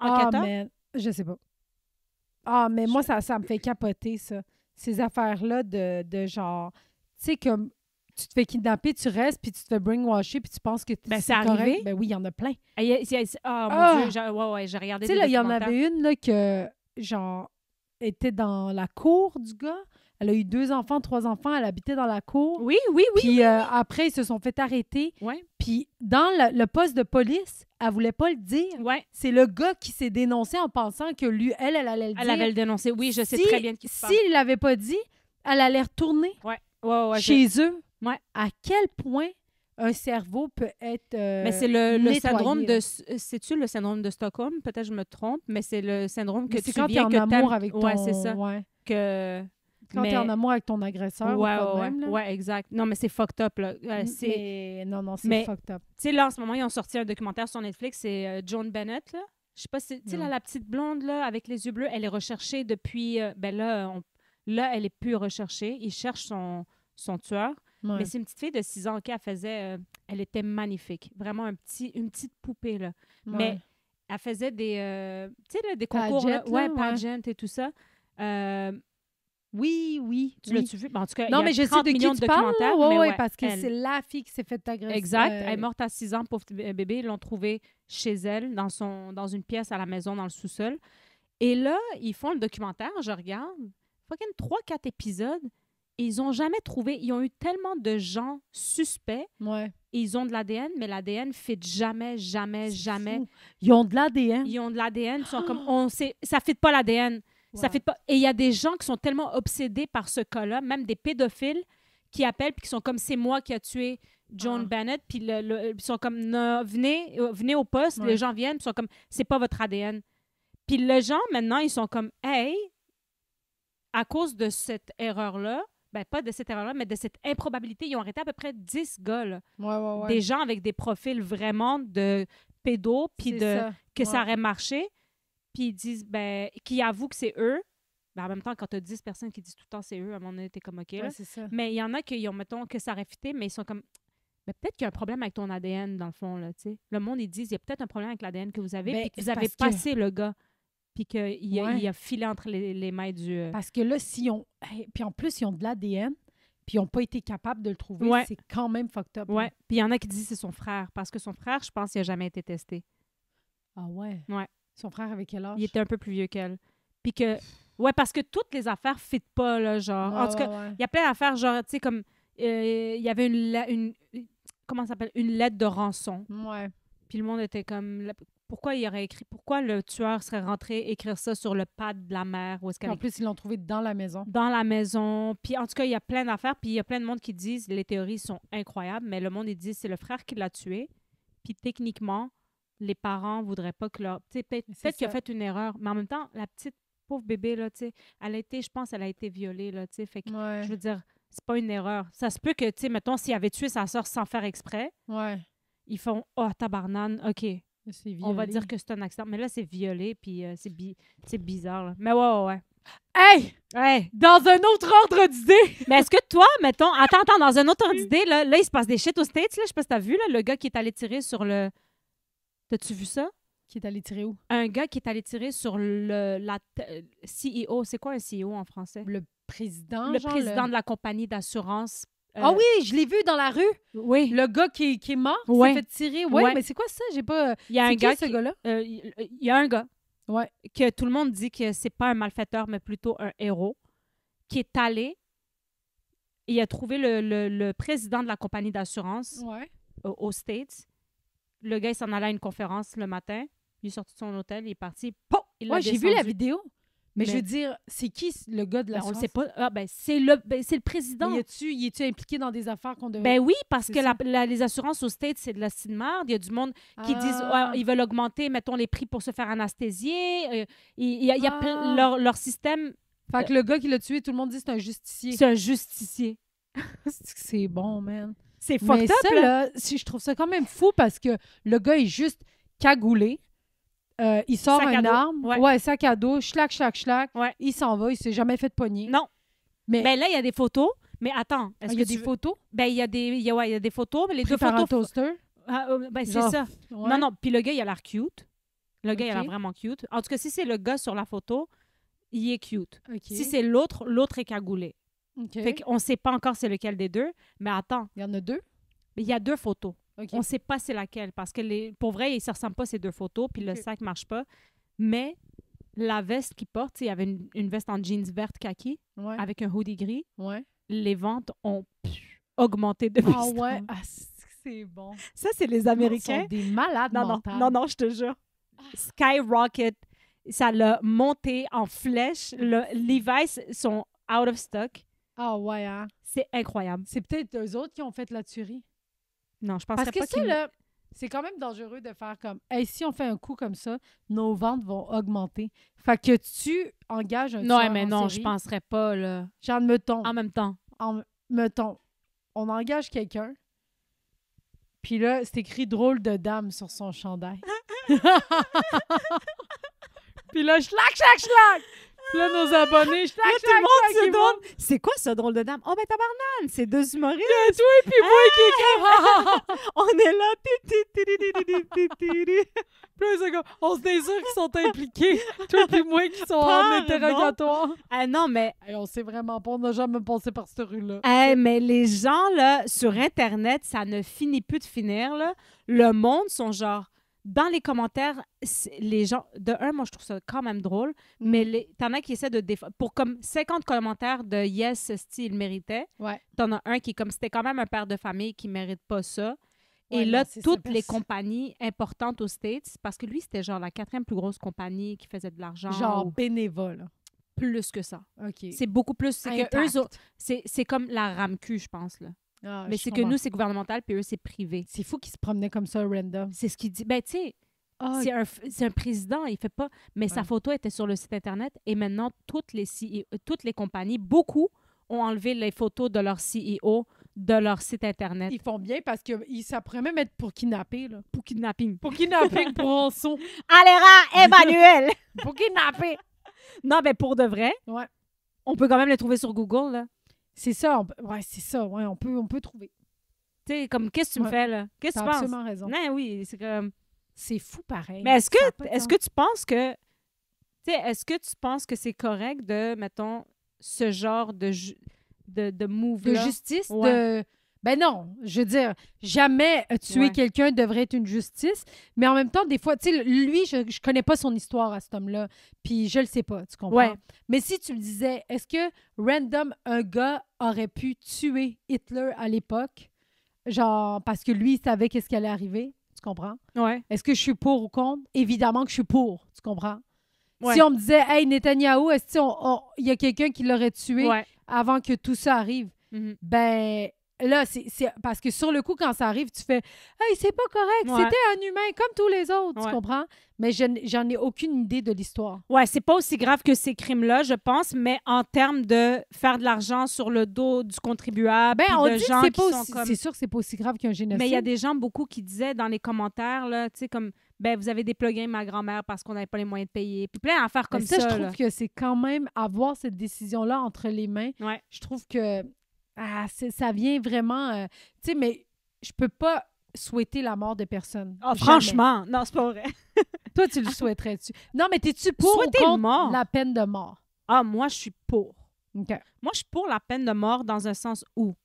Mais je sais pas. Mais moi, ça me fait capoter, ça. Ces affaires-là de genre... Tu sais, comme tu te fais kidnapper, tu restes, puis tu te fais brainwasher, puis tu penses que c'est arrivé. Ben oui, il y en a plein. Mon Dieu, j'ai regardé des documentaires. Tu sais, là, il y en avait une là, que, genre, était dans la cour du gars. Elle a eu 2 enfants, 3 enfants. Elle habitait dans la cour. Oui. Puis après, ils se sont fait arrêter. Ouais. Puis dans le poste de police, elle voulait pas le dire. Ouais. C'est le gars qui s'est dénoncé en pensant que lui, elle allait le dire. Elle avait le dénoncé. Oui, je sais très bien de qui tu parles. S'il l'avait pas dit, elle allait retourner chez eux. Ouais. À quel point un cerveau peut être mais c'est le syndrome de... C'est-tu le syndrome de Stockholm? Peut-être je me trompe, mais c'est le syndrome que tu viens que en amour avec ton... Ouais, c'est ça. Ouais. Quand t'es en amour avec ton agresseur. Ouais, exact. Non, mais c'est fucked up, là. Non, c'est fucked up. Tu sais, là, en ce moment, ils ont sorti un documentaire sur Netflix, c'est Joan Bennett, là. Je sais pas si... Tu sais, la petite blonde, là, avec les yeux bleus, elle est recherchée depuis... là, elle est plus recherchée. Ils cherchent son tueur. Ouais. Mais c'est une petite fille de 6 ans qu'elle faisait... elle était magnifique. Vraiment une petite poupée, là. Ouais. Mais elle faisait des... tu sais, des concours... pageant et tout ça. Oui. Tu l'as-tu vu? En tout cas, non, mais je sais de qui tu parles. Oui, parce que c'est la fille qui s'est fait agresser. Exact. Elle est morte à 6 ans, pauvre bébé. Ils l'ont trouvée chez elle, dans une pièce à la maison, dans le sous-sol. Et là, ils font le documentaire, je regarde. Fucking 3-4 épisodes. Et ils n'ont jamais trouvé... Ils ont eu tellement de gens suspects. Ouais. Et ils ont de l'ADN, mais l'ADN ne fit jamais. Fou. Ils ont de l'ADN? Ils ont de l'ADN. Ils sont comme... ça ne fit pas l'ADN. Wow. Ça fait pas. Et il y a des gens qui sont tellement obsédés par ce cas-là, même des pédophiles qui appellent puis qui sont comme c'est moi qui a tué Joan Bennett, puis ils sont comme non, venez au poste, les gens viennent, puis ils sont comme c'est pas votre ADN. Puis les gens maintenant ils sont comme hey, à cause de cette erreur-là, ben pas de cette erreur-là, mais de cette improbabilité, ils ont arrêté à peu près 10 gars là. Ouais. Des gens avec des profils vraiment de pédos, puis que ça aurait marché. Puis ils disent, qui avouent que c'est eux. Ben, en même temps, quand tu as 10 personnes qui disent tout le temps c'est eux, à un moment donné, t'es comme OK. Là. Ouais, c'est ça. Mais il y en a qui ont, mettons, que ça aurait fité, mais ils sont comme, peut-être qu'il y a un problème avec ton ADN, dans le fond. Là, t'sais. Le monde, ils disent, il y a peut-être un problème avec l'ADN que vous avez, puis que vous avez passé le gars, puis qu'il a filé entre les mains du... Parce que là, puis en plus, ils ont de l'ADN, puis ils n'ont pas été capables de le trouver, c'est quand même fucked up. Ouais. Puis il y en a qui disent que c'est son frère, parce que son frère, je pense qu'il n'a jamais été testé. Ah ouais? Ouais. Son frère avait quel âge? Il était un peu plus vieux qu'elle. Puis que Ouais, parce que toutes les affaires ne fitent pas, là, genre. En tout cas, il y a plein d'affaires, genre, tu sais, comme... Il y avait comment ça s'appelle? Une lettre de rançon. Ouais. Puis le monde était comme... Pourquoi il aurait écrit... Pourquoi le tueur serait rentré écrire ça sur le pad de la mère? En plus, ils l'ont trouvé dans la maison. Dans la maison. Puis en tout cas, il y a plein d'affaires. Puis il y a plein de monde qui disent... Les théories sont incroyables, mais le monde, ils disent c'est le frère qui l'a tué. Puis techniquement, les parents voudraient pas que leur... Peut-être qu'il a fait une erreur. Mais en même temps, la petite pauvre bébé, là, tu sais, je pense, elle a été violée, là, tu sais. Fait que, je veux dire, c'est pas une erreur. Ça se peut que, tu sais, mettons, s'il avait tué sa soeur sans faire exprès, ils font « Oh, tabarnane, OK. » On va dire que c'est un accident. Mais là, c'est violé, puis c'est bizarre. Là. Mais ouais. Hey! Ouais. Dans un autre ordre d'idée! Mais est-ce que toi, mettons... Attends, dans un autre ordre d'idée, là, il se passe des shit aux States, là. Je sais pas si t'as vu, là, le gars qui est allé tirer sur le... T'as-tu vu ça? Qui est allé tirer où? Un gars qui est allé tirer sur la CEO. C'est quoi un CEO en français? Le président, Le président de la compagnie d'assurance. Ah oui, je l'ai vu dans la rue. Oui. Le gars qui est mort, qui s'est fait tirer. Oui, mais c'est quoi ça? J'ai pas... Il y a un gars ce gars-là? Il y a un gars que tout le monde dit que c'est pas un malfaiteur, mais plutôt un héros, qui est allé et il a trouvé le président de la compagnie d'assurance aux States. Le gars, il s'en allait à une conférence le matin. Il est sorti de son hôtel, il est parti. J'ai vu la vidéo. Mais je veux dire, c'est qui le gars de l'assurance? On le sait pas. Ah, c'est le président. Mais il est-tu impliqué dans des affaires qu'on devrait... Ben oui, parce que les assurances aux States, c'est de la merde. Il y a du monde qui disent ils veulent augmenter, mettons, les prix pour se faire anesthésier. Il y a leur système... Fait que le gars qui l'a tué, tout le monde dit que c'est un justicier. C'est un justicier. C'est bon, man. C'est fucked up, là. Je trouve ça quand même fou parce que le gars est juste cagoulé. Il sort une arme. Ouais, sac à dos. Schlac. Ouais. Il s'en va. Il s'est jamais fait de pogner. Non. Mais là, il y a des photos. Mais attends. Il y a des photos? Ben, il y a des photos. Mais les deux photos... photos... un toaster? Ben, c'est ça. Ouais. Non. Puis le gars, il a l'air cute. Le gars, il a l'air vraiment cute. En tout cas, si c'est le gars sur la photo, il est cute. Si c'est l'autre est cagoulé. Fait qu'on sait pas encore c'est lequel des deux. Mais attends. Il y en a deux? Il y a deux photos. On ne sait pas c'est laquelle parce que pour vrai, ils ne se ressemblent pas ces deux photos, puis le sac ne marche pas. Mais la veste qu'il porte, il y avait une veste en jeans verte kaki avec un hoodie gris. Les ventes ont augmenté depuis ce temps. C'est bon. Ça, c'est les Américains. Ils sont des malades mentales. Non, je te jure. Skyrocket. Ça l'a monté en flèche. Levi's sont out of stock. Ah ouais, hein? C'est incroyable. C'est peut-être eux autres qui ont fait la tuerie. Non, je penserais pas Parce que ça, là, c'est quand même dangereux de faire comme hey, si on fait un coup comme ça, nos ventes vont augmenter. Fait que tu engages un tueur mais en non, série. Je penserais pas, là. Genre, mettons. En même temps. Mettons, on engage quelqu'un, puis là, c'est écrit drôle de dame sur son chandail. Puis là, schlac! Puis là, nos abonnés, tout le monde c'est quoi ce drôle de dame? Oh, ben tabarnane, c'est deux humoristes. Toi et puis moi qui écrit. On est là. Puis là, on se dit sûr qu'ils sont impliqués. Toi et moi qui sont en interrogatoire. Non, mais... on sait vraiment pas, on n'a jamais passé par cette rue-là. Mais les gens, là, sur Internet, ça ne finit plus de finir, là. Le monde sont genre... Dans les commentaires, les gens... De un, moi, je trouve ça quand même drôle, mais t'en as qui essaient de défendre... Pour comme 50 commentaires de « Yes, style, il méritait t'en as un qui est comme « C'était quand même un père de famille qui mérite pas ça. » Et là, toutes les compagnies importantes aux States, parce que lui, c'était genre la 4e plus grosse compagnie qui faisait de l'argent. Genre bénévole. Plus que ça. OK. C'est beaucoup plus... C'est comme la RAMQ, je pense, là. Mais c'est que nous, c'est gouvernemental, puis eux, c'est privé. C'est fou qu'ils se promenaient comme ça, random. C'est ce qu'il dit. Ben, tu sais, c'est un président, il fait pas... Mais sa photo était sur le site Internet, et maintenant, toutes les compagnies, beaucoup, ont enlevé les photos de leur CEO de leur site Internet. Ils font bien parce que ça pourrait même être pour kidnapper, là. Pour kidnapping. Pour kidnapping, pour rançon. Allez, Emmanuel! Pour kidnapper! Non, ben pour de vrai, on peut quand même les trouver sur Google, là. C'est ça, c'est ça, on peut trouver. Tu sais, comme, qu'est-ce que tu me fais, là? Qu'est-ce que tu penses? T'as absolument raison. Non, oui, c'est comme... C'est fou, pareil. Mais est-ce que tu penses que... Tu sais, est-ce que tu penses que c'est correct de, mettons, ce genre de move-là? De justice, de... Ben non, je veux dire, jamais tuer quelqu'un devrait être une justice, mais en même temps, des fois, tu sais, lui, je connais pas son histoire à cet homme-là, puis je le sais pas, tu comprends? Ouais. Mais si tu me disais, est-ce que random, un gars aurait pu tuer Hitler à l'époque, genre, parce que lui, il savait qu'est-ce qui allait arriver, tu comprends? Ouais. Est-ce que je suis pour ou contre? Évidemment que je suis pour, tu comprends? Ouais. Si on me disait, hey, Netanyahou, est-ce qu'il y a quelqu'un qui l'aurait tué avant que tout ça arrive? Mm-hmm. Ben... Là, c'est parce que sur le coup, quand ça arrive, tu fais « Hey, c'est pas correct, c'était un humain comme tous les autres, tu comprends? » Mais j'en ai aucune idée de l'histoire. Ouais, c'est pas aussi grave que ces crimes-là, je pense, mais en termes de faire de l'argent sur le dos du contribuable, on de dit gens que c'est sûr que c'est pas aussi grave qu'un génocide. Mais il y a des gens beaucoup qui disaient dans les commentaires, là, tu sais, comme « Ben, vous avez déplugué ma grand-mère parce qu'on n'avait pas les moyens de payer. » Puis plein d'affaires comme ça. Je trouve que c'est quand même avoir cette décision-là entre les mains. Ouais. Je trouve que ça vient vraiment... tu sais, mais je peux pas souhaiter la mort de personne. Oh, franchement, non, c'est pas vrai. Toi, tu le souhaiterais-tu? Non, mais t'es-tu pour ou contre la peine de mort? Ah, moi, je suis pour. Okay. Moi, je suis pour la peine de mort dans un sens où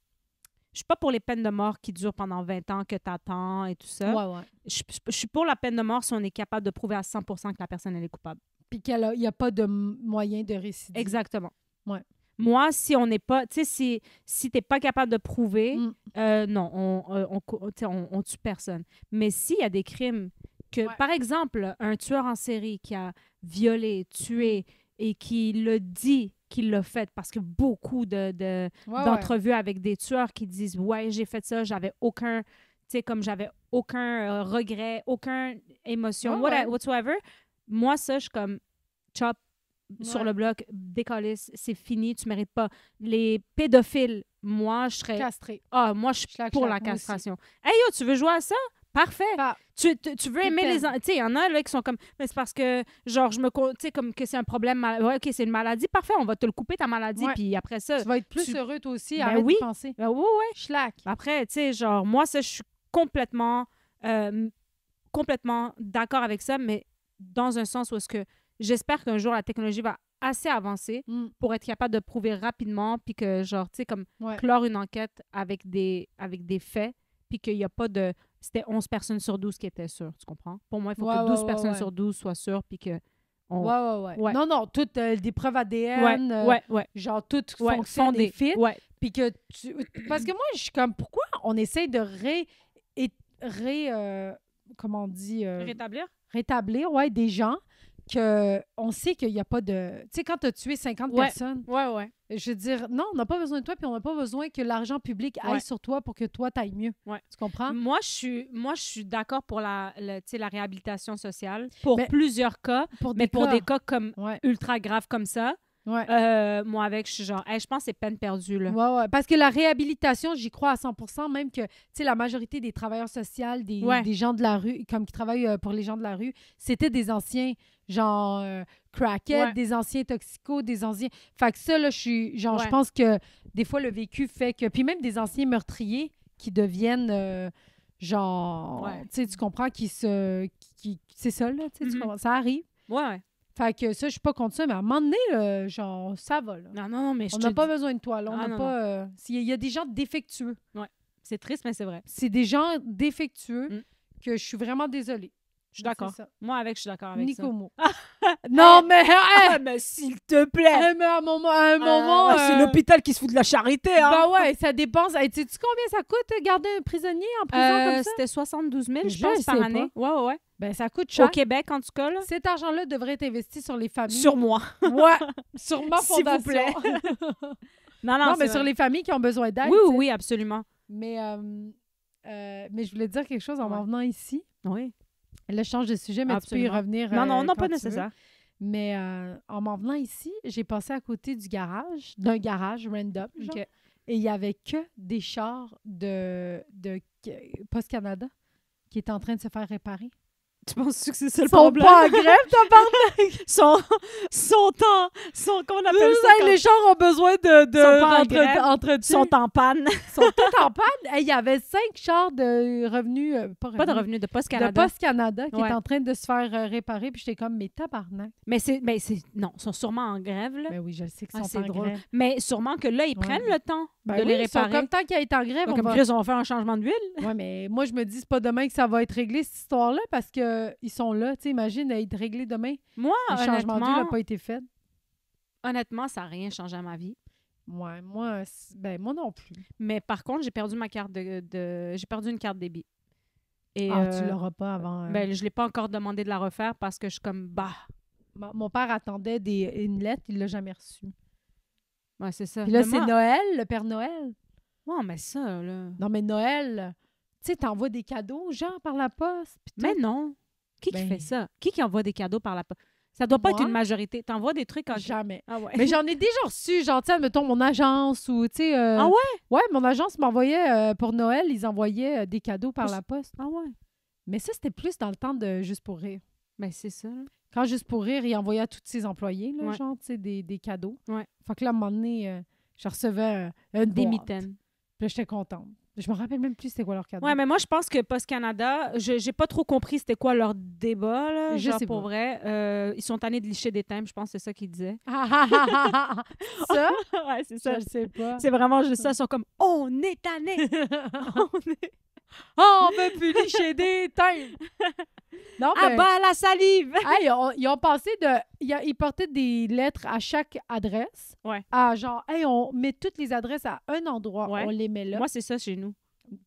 je suis pas pour les peines de mort qui durent pendant 20 ans, que t'attends et tout ça. Ouais. Je suis pour la peine de mort si on est capable de prouver à 100% que la personne, elle est coupable. Puis qu'il n'y a pas de moyen de récidive. Exactement. Ouais. Moi, si on n'est pas... Tu sais, si t'es pas capable de prouver, non, on tue personne. Mais s'il y a des crimes que... Par exemple, un tueur en série qui a violé, tué et qui le dit qu'il l'a fait, parce que beaucoup d'entrevues avec des tueurs qui disent « Ouais, j'ai fait ça, j'avais aucun... » Tu sais, comme j'avais aucun regret, aucune émotion, whatsoever. Moi, ça, je suis comme chop sur le bloc, décalisse, c'est fini, tu mérites pas. Les pédophiles, moi, je serais... Castré. Ah, moi, je suis pour la castration. Hey, yo, tu veux jouer à ça? Parfait. Tu veux aimer les... Tu sais, il y en a là qui sont comme... Mais c'est parce que, genre, tu sais, comme que c'est un problème... Ouais, OK, c'est une maladie. Parfait, on va te le couper, ta maladie. Puis après ça... Tu vas être plus heureux, toi aussi. Arrête de penser. Oui. Schlack. Après, tu sais, genre, moi, ça, je suis complètement d'accord avec ça, mais dans un sens où est-ce que j'espère qu'un jour, la technologie va assez avancer pour être capable de prouver rapidement, puis que, genre, tu sais, comme clore une enquête avec des faits, puis qu'il n'y a pas de... C'était 11 personnes sur 12 qui étaient sûres, tu comprends? Pour moi, il faut que 12 personnes sur 12 soient sûres, puis que... Ouais. Non, toutes des preuves ADN, genre, toutes fonctionnent des fits, puis que parce que moi, je suis comme, pourquoi on essaie de comment on dit? Rétablir, des gens qu'on sait qu'il n'y a pas de... Tu sais, quand tu as tué 50 personnes, je veux dire, non, on n'a pas besoin de toi, puis on n'a pas besoin que l'argent public aille sur toi pour que toi, tu ailles mieux. Tu comprends? Moi, je suis d'accord pour la réhabilitation sociale, pour plusieurs cas, pour des cas comme ultra graves comme ça. Moi, avec, je suis genre, je pense que c'est peine perdue. Là. Parce que la réhabilitation, j'y crois à 100%, même que, tu sais, la majorité des travailleurs sociaux, des gens de la rue, comme qui travaillent pour les gens de la rue, c'était des anciens, genre, crackheads, des anciens toxicos, des anciens... Fait que ça, là, je pense que des fois, le vécu fait que... Puis même des anciens meurtriers qui deviennent, genre, tu sais, tu comprends, c'est ça, là, tu sais, tu comprends, ça arrive. Fait que ça, je suis pas contre ça, mais à un moment donné, genre, ça va. Là. Non, mais on n'a pas besoin de toi. Là. On n'a pas. Il y a des gens défectueux. C'est triste, mais c'est vrai. C'est des gens défectueux que je suis vraiment désolée. Je suis d'accord. Moi, je suis d'accord avec Nicomo. ça. Non, mais... mais s'il te plaît! Mais à un moment... c'est l'hôpital qui se fout de la charité, hein? Ben ouais, ça dépense. Sais-tu combien ça coûte garder un prisonnier en prison comme ça? C'était 72 000, je pense, par année. Ouais. Ben, ça coûte cher. Au Québec, en tout cas, là. Cet argent-là devrait être investi sur les familles. Sur moi. Sur ma fondation. S'il vous plaît. non, mais sur les familles qui ont besoin d'aide. Oui, absolument. Mais je voulais dire quelque chose en m'en venant ici. Oui. Là, je change de sujet, mais tu peux y revenir. Non, pas nécessaire. Mais en m'en venant ici, j'ai passé à côté d'un garage random. Okay. Et il n'y avait que des chars de Post Canada qui étaient en train de se faire réparer. Tu penses que c'est ça le Ils sont problème? pas en grève, tabarnak! Comment on appelle ça? Hey, les chars ont besoin de Sont pas en grève. entretien. Sont en panne. Ils sont tous en panne. Hey, il y avait 5 chars de revenus... Pas de revenus de Post de Canada. Post Canada qui Ouais. est en train de se faire réparer. Puis j'étais comme, mais tabarnak. Mais non, ils sont sûrement en grève, là. Ben oui, je le sais qu'ils Ah, sont c'est en drôle. grève. Mais sûrement que là, ils Ouais. prennent le temps Ben de oui, les ils sont réparer. comme tant qu'il a été en grève, Donc, on comme va... Chris, on va faire un changement d'huile. Ouais, mais moi, je me dis, c'est pas demain que ça va être réglé, cette histoire-là, parce qu'ils sont là. Tu sais, imagine être réglé demain. Moi, Le changement d'huile n'a pas été fait. honnêtement, ça n'a rien changé à ma vie. Ouais, moi non plus. Mais par contre, j'ai perdu ma carte j'ai perdu une carte débit. Et, Tu l'auras pas avant. ben, je l'ai pas encore demandé de la refaire parce que je suis comme, Mon père attendait une lettre, il l'a jamais reçue. ouais, c'est ça. Puis là, Mais c'est moi- Noël, le Père Noël. Ouais, mais ça, là. Non, mais Noël, tu sais, t'envoies des cadeaux, genre, par la poste. Puis Mais tout. non. Qui Ben- fait ça? Qui envoie des cadeaux par la poste? Ça doit pas être Moi? une majorité. T'envoies des trucs en... Jamais. Ah ouais. Mais j'en ai déjà reçu, genre, tu sais, mettons, mon agence ou, tu sais... Ah ouais? Ouais, mon agence m'envoyait, pour Noël, ils envoyaient des cadeaux par la poste. Ah ouais. Mais ça, c'était plus dans le temps de Juste pour rire. Ben c'est ça. Là. Quand Juste pour rire, il envoyait à tous ses employés, là, Ouais. genre, tu sais, des cadeaux. Ouais. Fait que là, à un moment donné, je recevais une Des boîte. mitaines. Puis là, j'étais contente. Je me rappelle même plus c'était quoi leur cadeau. Ouais, mais moi, je pense que Post Canada, j'ai pas trop compris c'était quoi leur débat, là. Je Genre, sais pour pas. vrai. Ils sont tannés de licher des timbres, je pense que c'est ça qu'ils disaient. Ça? ouais, c'est Je sais pas. C'est vraiment juste ça. Ils sont comme, on est tannés! On est... Oh, on veut plus licher des teintes! Non, Ah mais... bah, la salive! Hey, ils ont passé de... Ils portaient des lettres à chaque adresse. Ouais. À genre, hey, on met toutes les adresses à un endroit. Ouais. On les met là. Moi, c'est ça chez nous.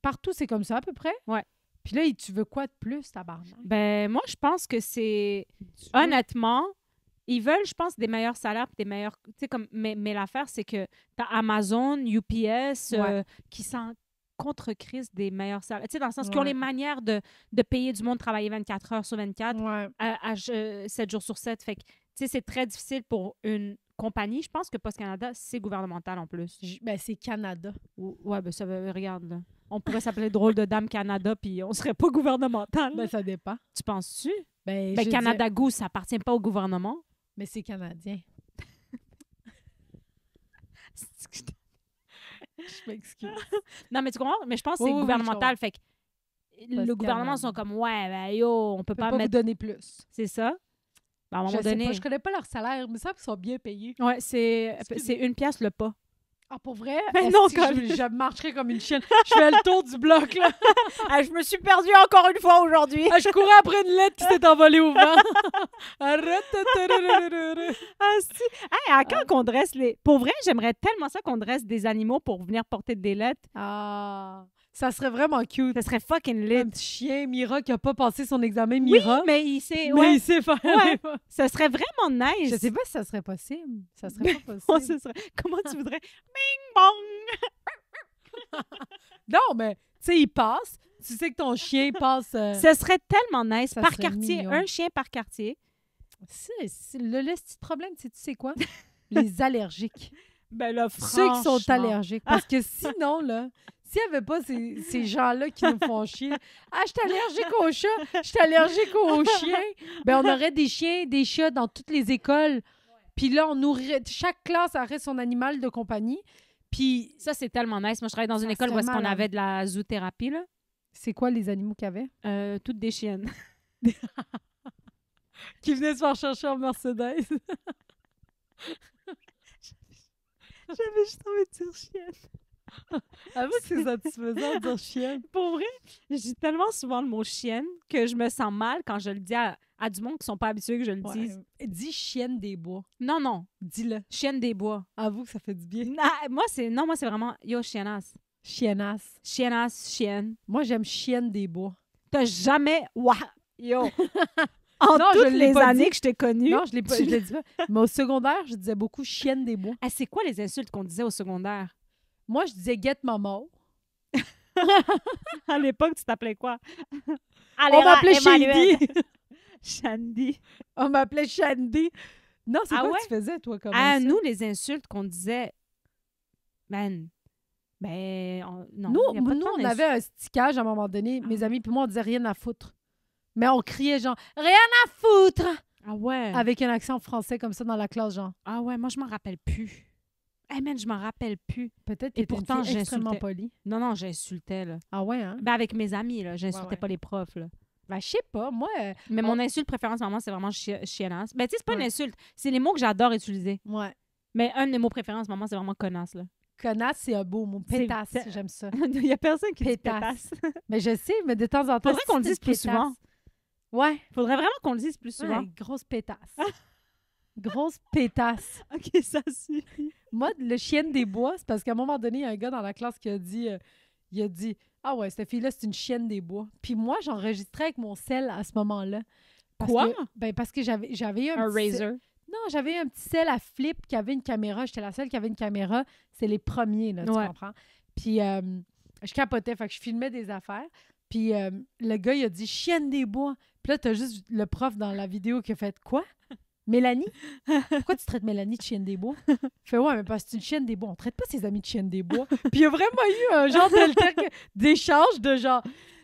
Partout, c'est comme ça, à peu près. Ouais. Puis là, tu veux quoi de plus, tabarnak? Ben, moi, je pense que c'est... Tu veux- Honnêtement, ils veulent, je pense, des meilleurs salaires puis des meilleurs... Tu sais, comme... Mais l'affaire, c'est que t'as Amazon, UPS, Ouais. qui s'en contre-crise des meilleurs salaires. Tu sais, dans le sens qu'ils ont Ouais. les manières de payer du monde travailler 24 heures sur 24, Ouais. 7 jours sur 7. Fait que, tu sais, c'est très difficile pour une compagnie. Je pense que Post Canada, c'est gouvernemental en plus. Ben, c'est Canada. Ouais, ben ça veut... Regarde, là. On pourrait s'appeler Drôle de Dame Canada puis on serait pas gouvernemental. Ben, ça dépend. Tu penses-tu? Ben, Ben, je Canada dis- Goose, ça appartient pas au gouvernement. Mais c'est canadien. Je m'excuse. Non, mais tu comprends? Mais je pense que Oui, c'est oui, oui, gouvernemental. Fait que le Post gouvernement Canada. sont comme, ouais, ben yo, on peut Je peux pas pas vous mettre... donner plus. C'est ça? Ben, à un Je moment sais donné... pas, je connais pas leur salaire, mais ça, ils sont bien payés. Ouais, c'est Excuse-moi. 1 pièce le pas. Ah, pour vrai? Mais non, Esti, Colin. je marcherais comme une chienne. Je fais le tour du bloc, là. Ah, je me suis perdue encore une fois aujourd'hui. Ah, je courais après une lettre qui s'est envolée au vent. Arrête. Ah, si. Hey, à quand qu'on dresse les... Pour vrai, j'aimerais tellement ça qu'on dresse des animaux pour venir porter des lettres. Ah, ça serait vraiment cute. Ça serait fucking lit. Un petit chien, Mira, qui a pas passé son examen, Oui, Mira. mais il sait... mais Ouais, il sait faire. Ouais. ça serait vraiment nice. Je sais pas si ça serait possible. Ça serait pas Oh, possible. ce serait... Comment tu voudrais? Bing bong! Non, mais tu sais, il passe. Tu sais que ton chien passe. Ce serait tellement nice. Ça Par serait quartier, mignon. un chien par quartier. Le petit problème, c'est tu sais quoi? Les allergiques. Ben là, Ceux qui sont franchement. allergiques. Parce que sinon, là, s'il n'y avait pas ces gens-là qui nous font chier, ah, je suis allergique aux chats, je suis allergique aux chiens, ben on aurait des chiens, des chats dans toutes les écoles. Puis là, on nourrirait, chaque classe aurait son animal de compagnie. Puis, Ça, c'est tellement nice. Moi, je travaillais dans Ça une école où serait est-ce qu'on malade. avait de la zoothérapie, là. c'est quoi les animaux qu'il y avait? Toutes des chiennes. Qui venaient se faire chercher en Mercedes. J'avais juste envie de dire chienne. Avoue que c'est satisfaisant de dire chienne. Pour vrai, je dis tellement souvent le mot chienne que je me sens mal quand je le dis à du monde qui sont pas habitués que je le dise. Ouais. Dis chienne des bois. Non, Dis-le. chienne des bois. Avoue que ça fait du bien. Ah, moi, c'est vraiment yo, chiennasse. Chiennasse. Chiennasse, chienne. Moi, j'aime chienne des bois. T'as jamais. Ouah! Yo! En Non, je toutes l'ai les pas années dit. que je t'ai connue. Non, je l'ai pas, je l'ai dit pas. Mais au secondaire, je disais beaucoup chienne des bois. Ah, c'est quoi les insultes qu'on disait au secondaire? Moi, je disais get maman. À l'époque, tu t'appelais quoi? On m'appelait Shandy. Shandy. On m'appelait Shandy. Non, c'est Ah quoi ouais? que tu faisais, toi, comme Ah, insulte? nous, les insultes qu'on disait, man, ben, non. Nous, y a pas nous tant on d'insultes. avait un stickage à un moment donné. Mes Ah. amis puis moi, on disait rien à foutre. Mais on criait genre « Rien à foutre! Ah ouais? » Avec un accent français comme ça dans la classe, genre. Ah ouais, moi, je m'en rappelle plus. Hey man, je m'en rappelle plus. Peut-être Et que pourtant, t'étais extrêmement j'insultais. poli. Non, j'insultais, là. Ah ouais, hein? Ben, avec mes amis, là. J'insultais Ouais. pas les profs, là. Ben, je sais pas, moi... Mais mon insulte préférée en ce moment, c'est vraiment chiennasse. Ben, tu sais, c'est pas une Ouais. insulte. C'est les mots que j'adore utiliser. Ouais. Mais un de mes mots préférés en ce moment, c'est vraiment connasse, là. Connasse, c'est un beau mot. C'est- Pétasse, c'est- j'aime ça. Il y a personne qui dit Pétasse. pétasse. Mais je sais, mais de temps en temps... Faudrait qu'on le c'est dise une plus pétasse. souvent. Ouais. Faudrait vraiment qu'on le dise plus souvent. Ouais, grosse pétasse. Grosse pétasse. OK, ça suffit. Moi, le chien des bois, c'est parce qu'à un moment donné, il y a un gars dans la classe qui a dit... Ah ouais, cette fille-là, c'est une chienne des bois. Puis moi, j'enregistrais avec mon sel à ce moment-là. Parce Quoi? Parce que j'avais eu Un petit razor. Non, j'avais eu un petit sel à flip qui avait une caméra. J'étais la seule qui avait une caméra. C'est les premiers, là, tu Ouais. comprends? Puis je capotais, fait que je filmais des affaires. Puis le gars, il a dit « chienne des bois ». Puis là, t'as juste le prof dans la vidéo qui a fait « quoi? Mélanie? Pourquoi tu traites Mélanie de chienne des bois? » Fait « ouais, mais parce que c'est une chienne des bois. On traite pas ses amis de chienne des bois. » Puis il y a vraiment eu un genre d'échange de genre...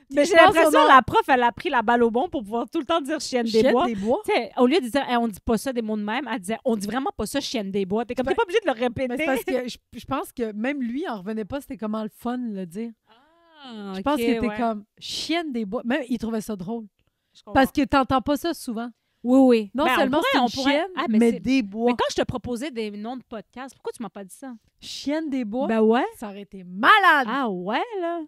Mais j'ai je pense l'impression qu'on que a- la prof, elle a pris la balle au bon pour pouvoir tout le temps dire chienne des Chienne bois. des bois? Tu sais, au lieu de dire hey, on dit pas ça des mots de même, elle disait on dit vraiment pas ça chienne des bois. T'es comme Ben, t'es pas obligé de le répéter. Mais c'est parce que je pense que même lui, il en revenait pas. C'était comment le fun de le dire. Ah, Je pense ok, que t'es ouais. comme chienne des bois. Même, il trouvait ça drôle. Je comprends. Parce que t'entends pas ça souvent. oui, oui. Non Ben, seulement c'est une chienne, Ah, mais c'est- des bois. Mais quand je te proposais des noms de podcasts, pourquoi tu m'as pas dit ça? Chienne des bois, Ben ouais. ça aurait été malade. Ah ouais, là.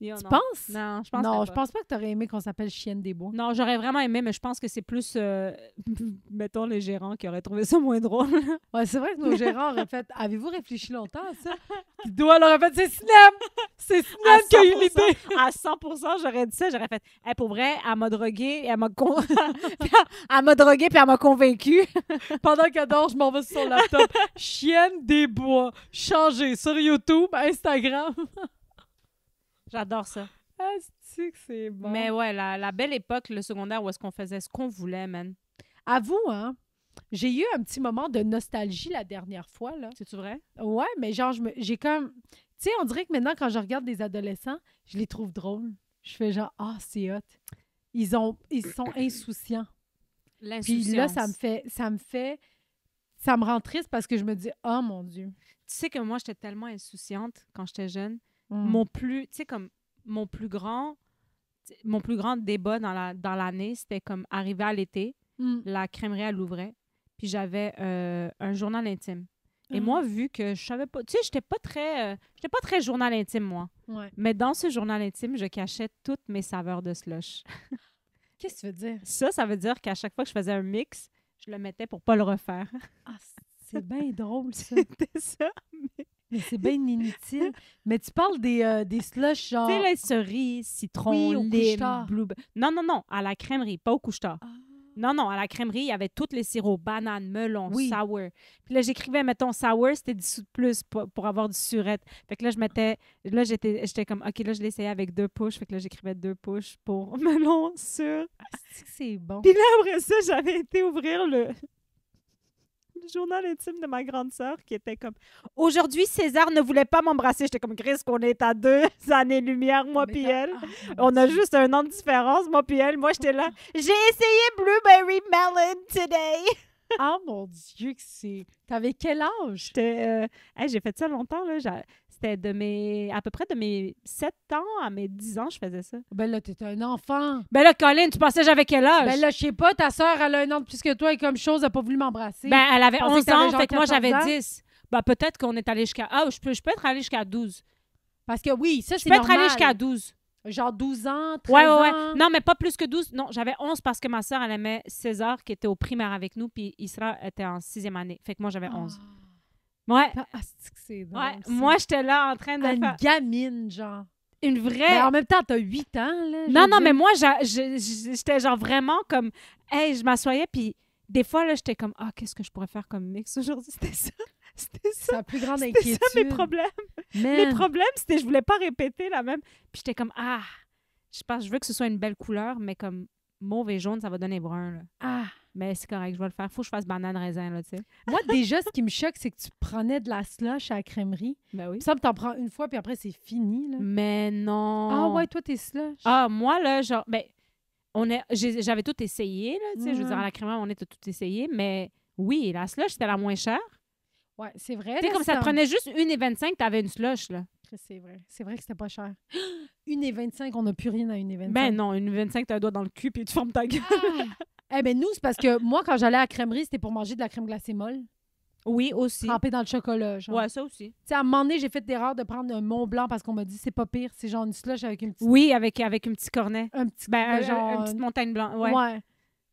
Yo, tu non. penses? Non, je pense Non, pas. je pense pas que t'aurais aimé qu'on s'appelle chienne des bois. Non, j'aurais vraiment aimé, mais je pense que c'est plus, mettons, les gérants qui auraient trouvé ça moins drôle. Ouais, c'est vrai que nos gérants auraient fait « Avez-vous réfléchi longtemps à ça? » Puis Doua leur aurait fait « C'est Sinem! C'est Sinem qui a eu l'idée! » À 100%, j'aurais dit ça. J'aurais fait, hey, pour vrai, elle m'a drogué, elle m'a elle m'a drogué puis elle m'a convaincue. Pendant qu'elle dort, je m'en vais sur son laptop. Chienne des bois. Changé sur YouTube, Instagram. J'adore ça. Ah, c'est que c'est bon. Mais ouais, la belle époque, le secondaire, où est-ce qu'on faisait ce qu'on voulait, man. Avoue, hein, j'ai eu un petit moment de nostalgie la dernière fois, là. C'est-tu vrai? Ouais, mais genre, j'ai comme... Tu sais, on dirait que maintenant, quand je regarde des adolescents, je les trouve drôles. Je fais genre, ah, c'est hot. Ils sont insouciants. Puis là, ça me rend triste parce que je me dis, oh mon Dieu. Tu sais que moi, j'étais tellement insouciante quand j'étais jeune. Mm. Tu sais, comme mon plus grand débat dans l'année, c'était comme arrivé à l'été, Mm. la crèmerie, elle ouvrait, puis j'avais un journal intime. Et Ah. moi, vu que je savais pas, tu sais, j'étais pas très journal intime, moi. Ouais. Mais dans ce journal intime, je cachais toutes mes saveurs de slush. Qu'est-ce que tu veux dire? Ça veut dire qu'à chaque fois que je faisais un mix, je le mettais pour pas le refaire. Ah, c'est bien drôle, ça. C'était ça. Mais c'est bien inutile. Mais tu parles des slushs genre... Tu sais, les cerises, citron, Oui, au lime, couche-tard. blueberry. Non, à la crèmerie, pas au couche-tard. Ah. Non, à la crèmerie, il y avait tous les sirops, bananes, melon, Oui. sour. Puis là, j'écrivais, mettons, sour, c'était 10 sous de plus pour avoir du surette. Fait que là, j'étais comme, OK, là, je l'essayais avec 2 push. Fait que là, j'écrivais 2 push pour melon, sur. C'est bon. Puis là, après ça, j'avais été ouvrir le journal intime de ma grande sœur qui était comme aujourd'hui César ne voulait pas m'embrasser. J'étais comme Chris qu'on est à 2 années-lumière, moi puis elle. On a juste un an de différence, moi puis elle. Moi, j'étais là. J'ai essayé Blueberry Melon today. Ah mon Dieu, que c'est... T'avais quel âge? J'ai fait ça longtemps, là. C'était à peu près de mes 7 ans à mes 10 ans, je faisais ça. Ben là, t'étais un enfant. Ben là, Colin, tu pensais que j'avais quel âge? Ben là, je sais pas, ta sœur, elle a un an de plus que toi et comme chose, elle a pas voulu m'embrasser. Ben, elle avait Je pensais 11 que t'avais ans, genre fait que moi, 14 j'avais ans. 10. Ben, peut-être qu'on est allé jusqu'à... Ah, je peux être allé jusqu'à 12. Parce que oui, ça, Je c'est peux être normal. allé jusqu'à 12. Genre 12 ans, 13 Ouais. ans. Non, mais pas plus que 12. Non, j'avais 11 parce que ma sœur, elle aimait César, qui était au primaire avec nous, puis Isra était en 6e année. Fait que moi, j'avais 11. Ouais. Ah, c'est que c'est drôle, Ouais. ça. Moi, j'étais là en train de Une faire gamine, genre. une Mais vraie... en même temps, t'as 8 ans, là. je Non, veux non, dire. mais moi, j'étais genre vraiment comme... Hey, je m'assoyais, puis des fois, là, j'étais comme, ah, qu'est-ce que je pourrais faire comme mix aujourd'hui? C'était ça. C'était C'est ça. la plus grande C'était inquiétude. ça, mes problèmes. Man. Mes problèmes, c'était je voulais pas répéter la même. Puis j'étais comme, ah, je pense, je veux que ce soit une belle couleur, mais comme mauve et jaune, ça va donner brun, là. Ah. Mais c'est correct, je vais le faire. Faut que je fasse banane raisin, là, tu sais. Moi, déjà, ce qui me choque, c'est que tu prenais de la slush à la crèmerie. Ben oui. Il me semble que t'en prends une fois, puis après, c'est fini, là. Mais non. Ah ouais, toi, t'es slush. Ah, moi, là, genre, ben, j'avais tout essayé, là, tu sais, je veux dire, à la crémaire, on était tout essayé, mais oui, la slush, c'était la moins chère. Ouais, c'est vrai. Tu sais, comme ça te prenait juste 1,25, t'avais une slush, là. C'est vrai. C'est vrai que c'était pas cher. 1,25, on n'a plus rien à 1,25. Ben non, 1,25, t'as un doigt dans le cul puis tu fermes ta gueule. Eh ben nous, c'est parce que moi, quand j'allais à la crèmerie, c'était pour manger de la crème glacée molle. Oui, aussi. Trempée dans le chocolat, genre. Ouais, ça aussi. Tu sais, à un moment donné, j'ai fait l'erreur de prendre un Mont Blanc parce qu'on m'a dit c'est pas pire, c'est genre une slush avec une petite... Oui, avec un petit cornet. Un petit... Genre... une petite montagne blanche, ouais.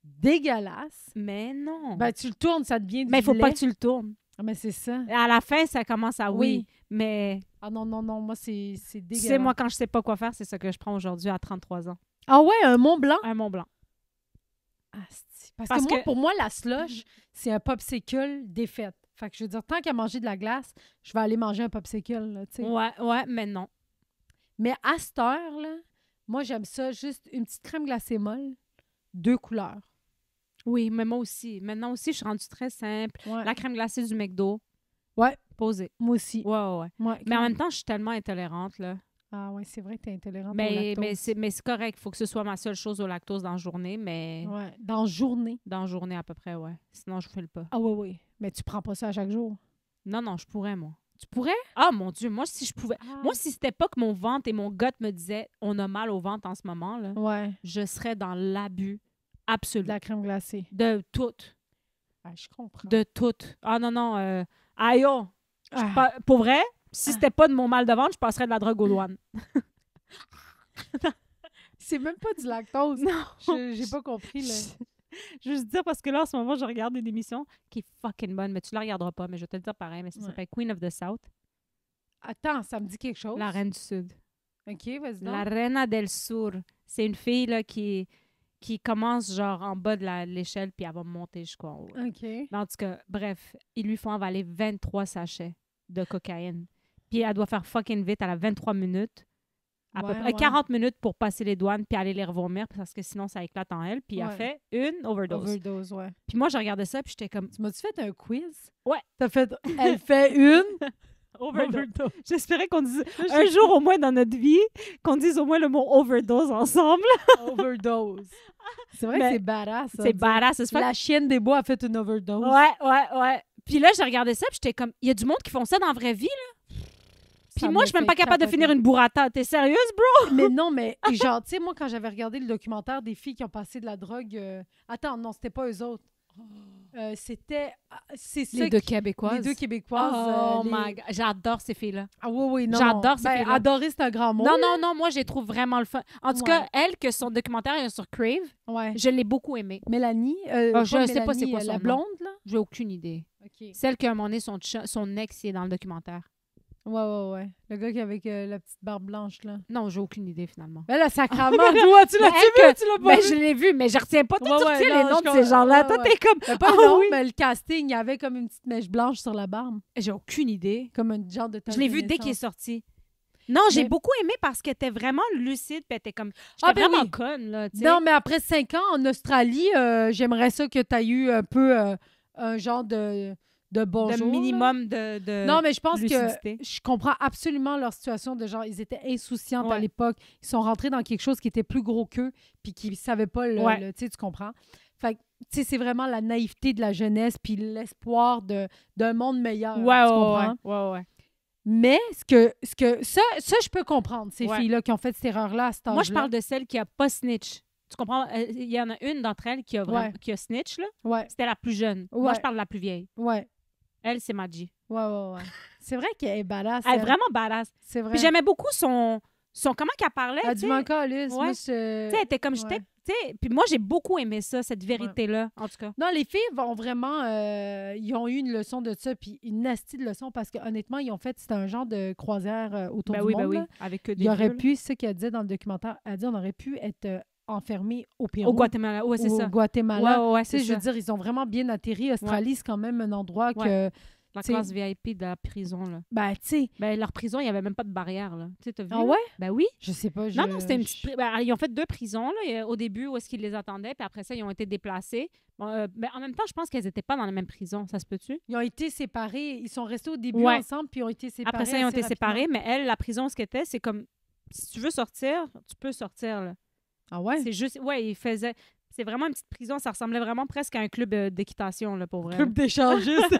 Dégueulasse. Mais non. Ben, tu le tournes, ça devient du Mais il faut lait. pas que tu le tournes. Ah, mais c'est ça. À la fin, ça commence à Oui. mais... Ah non, moi, c'est dégueulasse. Tu sais, moi, quand je sais pas quoi faire, c'est ça que je prends aujourd'hui à 33 ans. Ah ouais, un Mont Blanc? Un Mont Blanc. Parce que moi, pour moi, la slush, c'est un popsicle défaite. Fait que je veux dire, tant qu'à manger de la glace, je vais aller manger un popsicle, là, tu sais. Ouais, mais non. Mais à cette heure, là, moi, j'aime ça, juste une petite crème glacée molle, 2 couleurs. Oui, mais moi aussi. Maintenant aussi, je suis rendue très simple. Ouais. La crème glacée du McDo. Ouais. Posée. Moi aussi. Ouais. Mais en même temps, je suis tellement intolérante, là. Ah ouais, c'est vrai que t'es intolérante au Mais lactose. c'est correct. Il faut que ce soit ma seule chose au lactose dans la journée, mais... Ouais, dans la journée. Dans la journée, à peu près, ouais. Sinon, je fais le pas. Ah oui. Mais tu prends pas ça à chaque jour. Non, je pourrais, moi. Tu pourrais? Ah, mon Dieu, moi, si je pouvais... Ah. Moi, si c'était pas que mon ventre et mon gut me disaient « on a mal au ventre en ce moment », là, Ouais. je serais dans l'abus absolu. De la crème glacée. De tout. Ah, je comprends. De tout. Ah non, aïe, oh! Pour vrai, si c'était pas de mon mal de ventre, je passerais de la drogue aux douanes. C'est même pas du lactose. Non. J'ai pas compris, là. Je veux juste dire, parce que là, en ce moment, je regarde une émission qui est fucking bonne, mais tu la regarderas pas, mais je vais te le dire pareil, mais ça s'appelle Queen of the South. Attends, ça me dit quelque chose. La reine du Sud. OK, vas-y donc. La Reina del Sur. C'est une fille là, qui commence genre en bas de l'échelle, puis elle va monter jusqu'en haut. OK. Mais en tout cas, bref, ils lui font avaler 23 sachets de cocaïne. Puis elle doit faire fucking vite, elle a 23 minutes. À peu près 40 minutes pour passer les douanes puis aller les revomir parce que sinon ça éclate en elle. Puis elle fait une overdose. Overdose, ouais. Puis moi, je regardais ça puis j'étais comme... Tu m'as-tu fait un quiz? Ouais. Elle fait une overdose. J'espérais qu'on dise un jour au moins dans notre vie, qu'on dise au moins le mot overdose ensemble. Overdose. C'est vrai que c'est badass. C'est badass. La chienne des bois a fait une overdose. Ouais. Puis là, je regardais ça puis j'étais comme... Il y a du monde qui font ça dans la vraie vie, là. Puis moi, je suis même pas capable de finir une burrata. T'es sérieuse, bro? Mais non, mais genre, tu sais, moi, quand j'avais regardé le documentaire des filles qui ont passé de la drogue... Attends, non, c'était pas eux autres. C'était... Les deux Québécoises. Les deux Québécoises. Oh my God. J'adore ces filles-là. Ah oui, non. J'adore ces filles-là. Adorer, c'est un grand mot. Non, moi, je les trouve vraiment le fun. En tout cas, elle, que son documentaire est sur Crave, je l'ai beaucoup aimée. Mélanie, je sais pas c'est quoi son la nom. blonde, là? J'ai aucune idée. Okay. Celle qu'à un moment donné, son ex est dans le documentaire. Ouais. Le gars qui avec la petite barbe blanche, là. Non, j'ai aucune idée, finalement. Mais là, sacrément, toi, tu l'as-tu vu? Tu l'as pas vu? Je l'ai vu, mais je retiens pas tout les noms de ces gens-là. Toi, t'es comme... mais le casting, il y avait comme une petite mèche blanche sur la barbe. J'ai aucune idée. Comme un genre de... Je l'ai vu dès qu'il est sorti. Non, j'ai beaucoup aimé parce qu'elle était vraiment lucide, puis elle était comme... J'étais vraiment conne, là, tu sais. Non, mais après 5 ans en Australie, j'aimerais ça que tu aies eu un peu un genre de bonjour. De minimum de non, mais je pense lucidité. Que je comprends absolument leur situation de genre, ils étaient insouciants à l'époque. Ils sont rentrés dans quelque chose qui était plus gros qu'eux puis qui ne savaient pas tu sais, tu comprends? Fait que, tu sais, c'est vraiment la naïveté de la jeunesse puis l'espoir d'un monde meilleur. Tu comprends? Ouais. Mais ça, je peux comprendre, ces filles-là qui ont fait cette erreur-là à cet âge-là. Moi, je parle de celle qui n'a pas snitch. Tu comprends? Il y en a une d'entre elles qui a snitch, là. Ouais. C'était la plus jeune. Moi, je parle de la plus vieille. Ouais. Elle, c'est Maggie. Ouais. C'est vrai qu'elle est badass. Elle est vraiment badass. C'est vrai. Puis j'aimais beaucoup son comment qu'elle parlait. Elle a du manque à l'us. Tu sais, elle était comme j'étais. Puis moi, j'ai beaucoup aimé ça, cette vérité-là, en tout cas. Non, les filles vont vraiment... ils ont eu une leçon de ça, puis une nasty de leçon, parce que honnêtement, ils ont fait... C'était un genre de croisière autour du monde. Oui, avec des il aurait pu, ce qu'elle disait dans le documentaire, elle dit on aurait pu être enfermés au Pérou. Au Guatemala, ouais, c'est ça. Au Guatemala. Ouais, c'est ça. Je veux dire, ils ont vraiment bien atterri. Australie, c'est quand même un endroit que... La classe VIP de la prison, là. Ben, tu sais... Ben, leur prison, il n'y avait même pas de barrière, là. Tu sais, t'as vu? Ah ouais? Ben oui. Je sais pas. Non, c'était une petite... ils ont fait 2 prisons, là, au début, où est-ce qu'ils les attendaient, puis après ça, ils ont été déplacés. Ben, en même temps, je pense qu'elles n'étaient pas dans la même prison. Ça se peut-tu? Ils ont été séparés. Ils sont restés au début ensemble, puis ils ont été séparés. Après ça, ils ont été séparés, mais elle, la prison, ce qu'elle était, c'est comme... Si tu veux sortir, tu peux sortir, là. Ah ouais? C'est juste... Ouais, il faisait... C'est vraiment une petite prison. Ça ressemblait vraiment presque à un club d'équitation, là, pour vrai. Club d'échangistes.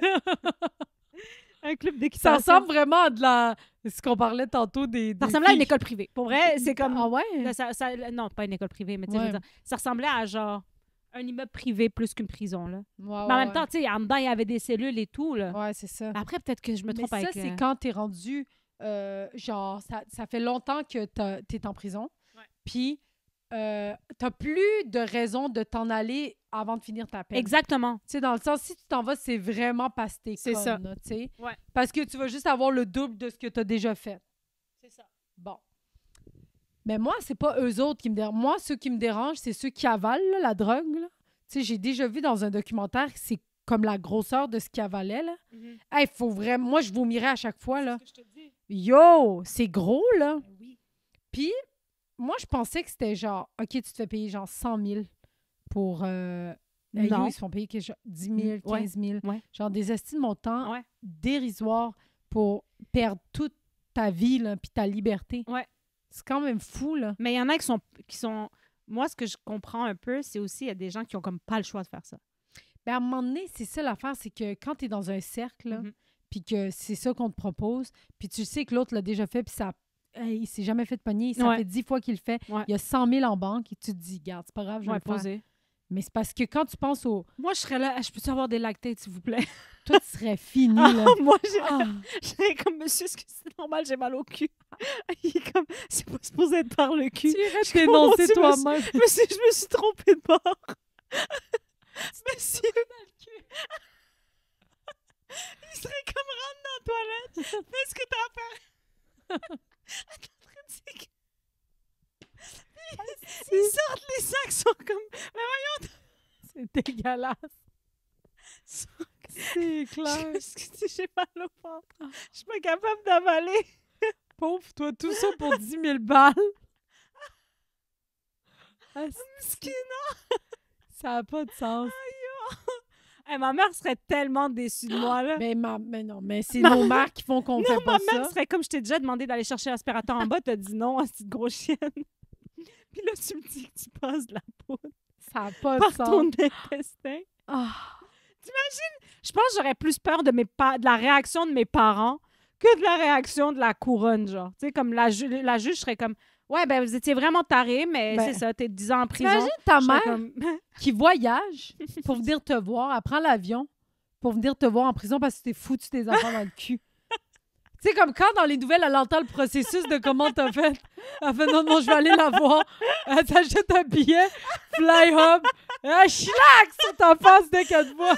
Un club Ça d'équitation. ressemble vraiment à de la... Ce qu'on parlait tantôt des Ça ressemblait à une filles. école privée. Pour vrai, c'est comme... Ah ouais? Non, pas une école privée, mais tu sais, Ouais. je veux dire, ça ressemblait à genre un immeuble privé plus qu'une prison, là. Ouais, Mais en même ouais. temps, tu sais, en dedans, il y avait des cellules et tout, là. Ouais, c'est ça. Mais après, peut-être que je me trompe Mais ça, avec... c'est quand t'es rendu... genre, ça fait longtemps que t'es en prison. Ouais. Puis, t'as plus de raison de t'en aller avant de finir ta peine. Exactement. Tu sais, dans le sens, si tu t'en vas, c'est vraiment parce que t'es C'est conne, ça. là, tu sais. Ouais. Parce que tu vas juste avoir le double de ce que t'as déjà fait. C'est ça. Bon. Mais moi, c'est pas eux autres qui me dérangent. Moi, ceux qui me dérangent, c'est ceux qui avalent là, la drogue, là. Tu sais, j'ai déjà vu dans un documentaire, c'est comme la grosseur de ce qu'ils avalaient, là. Hey, faut vraiment... Moi, je vomirais à chaque fois, là. C'est ce que je te dis. Yo! C'est gros, là. Ben oui. Puis, moi, je pensais que c'était genre... OK, tu te fais payer genre 100 000 pour... Non. Ils se font payer que, genre, 10 000, 15 000. Ouais. Genre des estimes de montant Ouais. dérisoires pour perdre toute ta vie, là, puis ta liberté. Ouais. C'est quand même fou, là. Mais il y en a qui sont... Moi, ce que je comprends un peu, c'est aussi il y a des gens qui ont comme pas le choix de faire ça. Ben, à un moment donné, c'est ça l'affaire, c'est que quand tu es dans un cercle, là, Mhm. puis que c'est ça qu'on te propose, puis tu sais que l'autre l'a déjà fait, puis ça... Hey, il s'est jamais fait de pogner, ça Ouais. fait 10 fois qu'il le fait. Ouais. Il y a 100 000 en banque, et tu te dis, garde, c'est pas grave, je vais Ouais, le faire. poser. Mais c'est parce que quand tu penses au... Moi, je serais là. Je peux-tu avoir des lactates, s'il vous plaît? Toi, tu serais fini, là. Moi, Ah. je serais comme, monsieur, est-ce que c'est normal, j'ai mal au cul? Il est comme, c'est pas supposé être par le cul. Tu irais Je t'énoncer comprends, tu toi-même. Monsieur, je me suis trompée de bord. Monsieur. Il serait comme, rentre dans la toilette. Fais ce que t'as à faire. T'es en train de dire que- Ils sortent, les sacs sont comme... C'est dégueulasse. C'est clair. Excusez, j'ai mal au ventre. Je suis pas capable d'avaler. Pauvre, toi, tout ça pour 10 000 balles. Ah, Mesquine. ça n'a pas de sens. Hey, ma mère serait tellement déçue de moi, là. Mais non, mais c'est nos mères qui font qu'on Non, fait pas ma ça. mère serait comme je t'ai déjà demandé d'aller chercher l'aspirateur en bas, t'as dit non à cette grosse chienne. Puis là, tu me dis que tu passes de la poudre Ça n'a pas de par sens. ton intestin. Ah. Je pense que j'aurais plus peur de la réaction de mes parents que de la réaction de la couronne, genre. Tu sais, comme la juge serait comme, ouais, ben vous étiez vraiment taré, mais Ben, c'est ça, t'es 10 ans en prison. T'imagines ta Je serais mère comme, qui voyage pour venir te voir, elle prend l'avion pour venir te voir en prison parce que t'es foutu tes enfants dans le cul. Tu sais, comme quand dans les nouvelles, elle entend le processus de comment t'as fait. Elle fait non, je vais aller la voir. Elle s'achète un billet, fly hub, elle schlack sur ta face dès qu'elle te voit.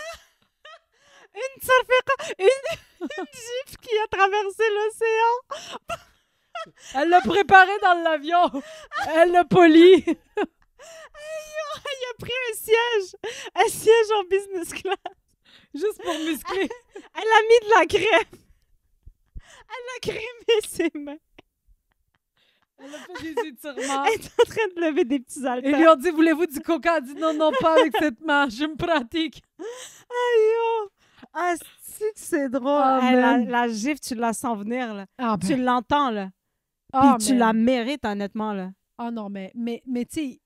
une gifle qui a traversé l'océan. Elle l'a préparé dans l'avion. Elle l'a poli. Il a pris un siège en business class. Juste pour muscler. Elle a mis de la crème. Elle a crémé ses mains. Elle a fait des étirements. Elle est en train de lever des petits Ils haltères. lui ont dit, voulez-vous du coca? Elle a dit, non, pas avec cette main. Je me pratique. Aïe, oh. Ah, c'est drôle. Oh, Hey, man. la gifle, tu la sens venir, là. Ah, Tu l'entends, là. Puis tu la mérites, honnêtement, là. Ah non, mais tu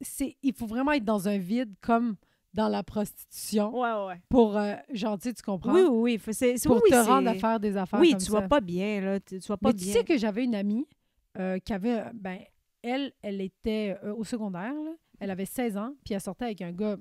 sais, il faut vraiment être dans un vide comme dans la prostitution Ouais. pour, genre, tu sais, tu comprends? Oui. Pour te rendre à faire des affaires Oui, comme tu ça. vas pas bien, là. Tu vas pas Mais bien. tu sais que j'avais une amie qui avait, elle était au secondaire, là. Elle avait 16 ans, puis elle sortait avec un gars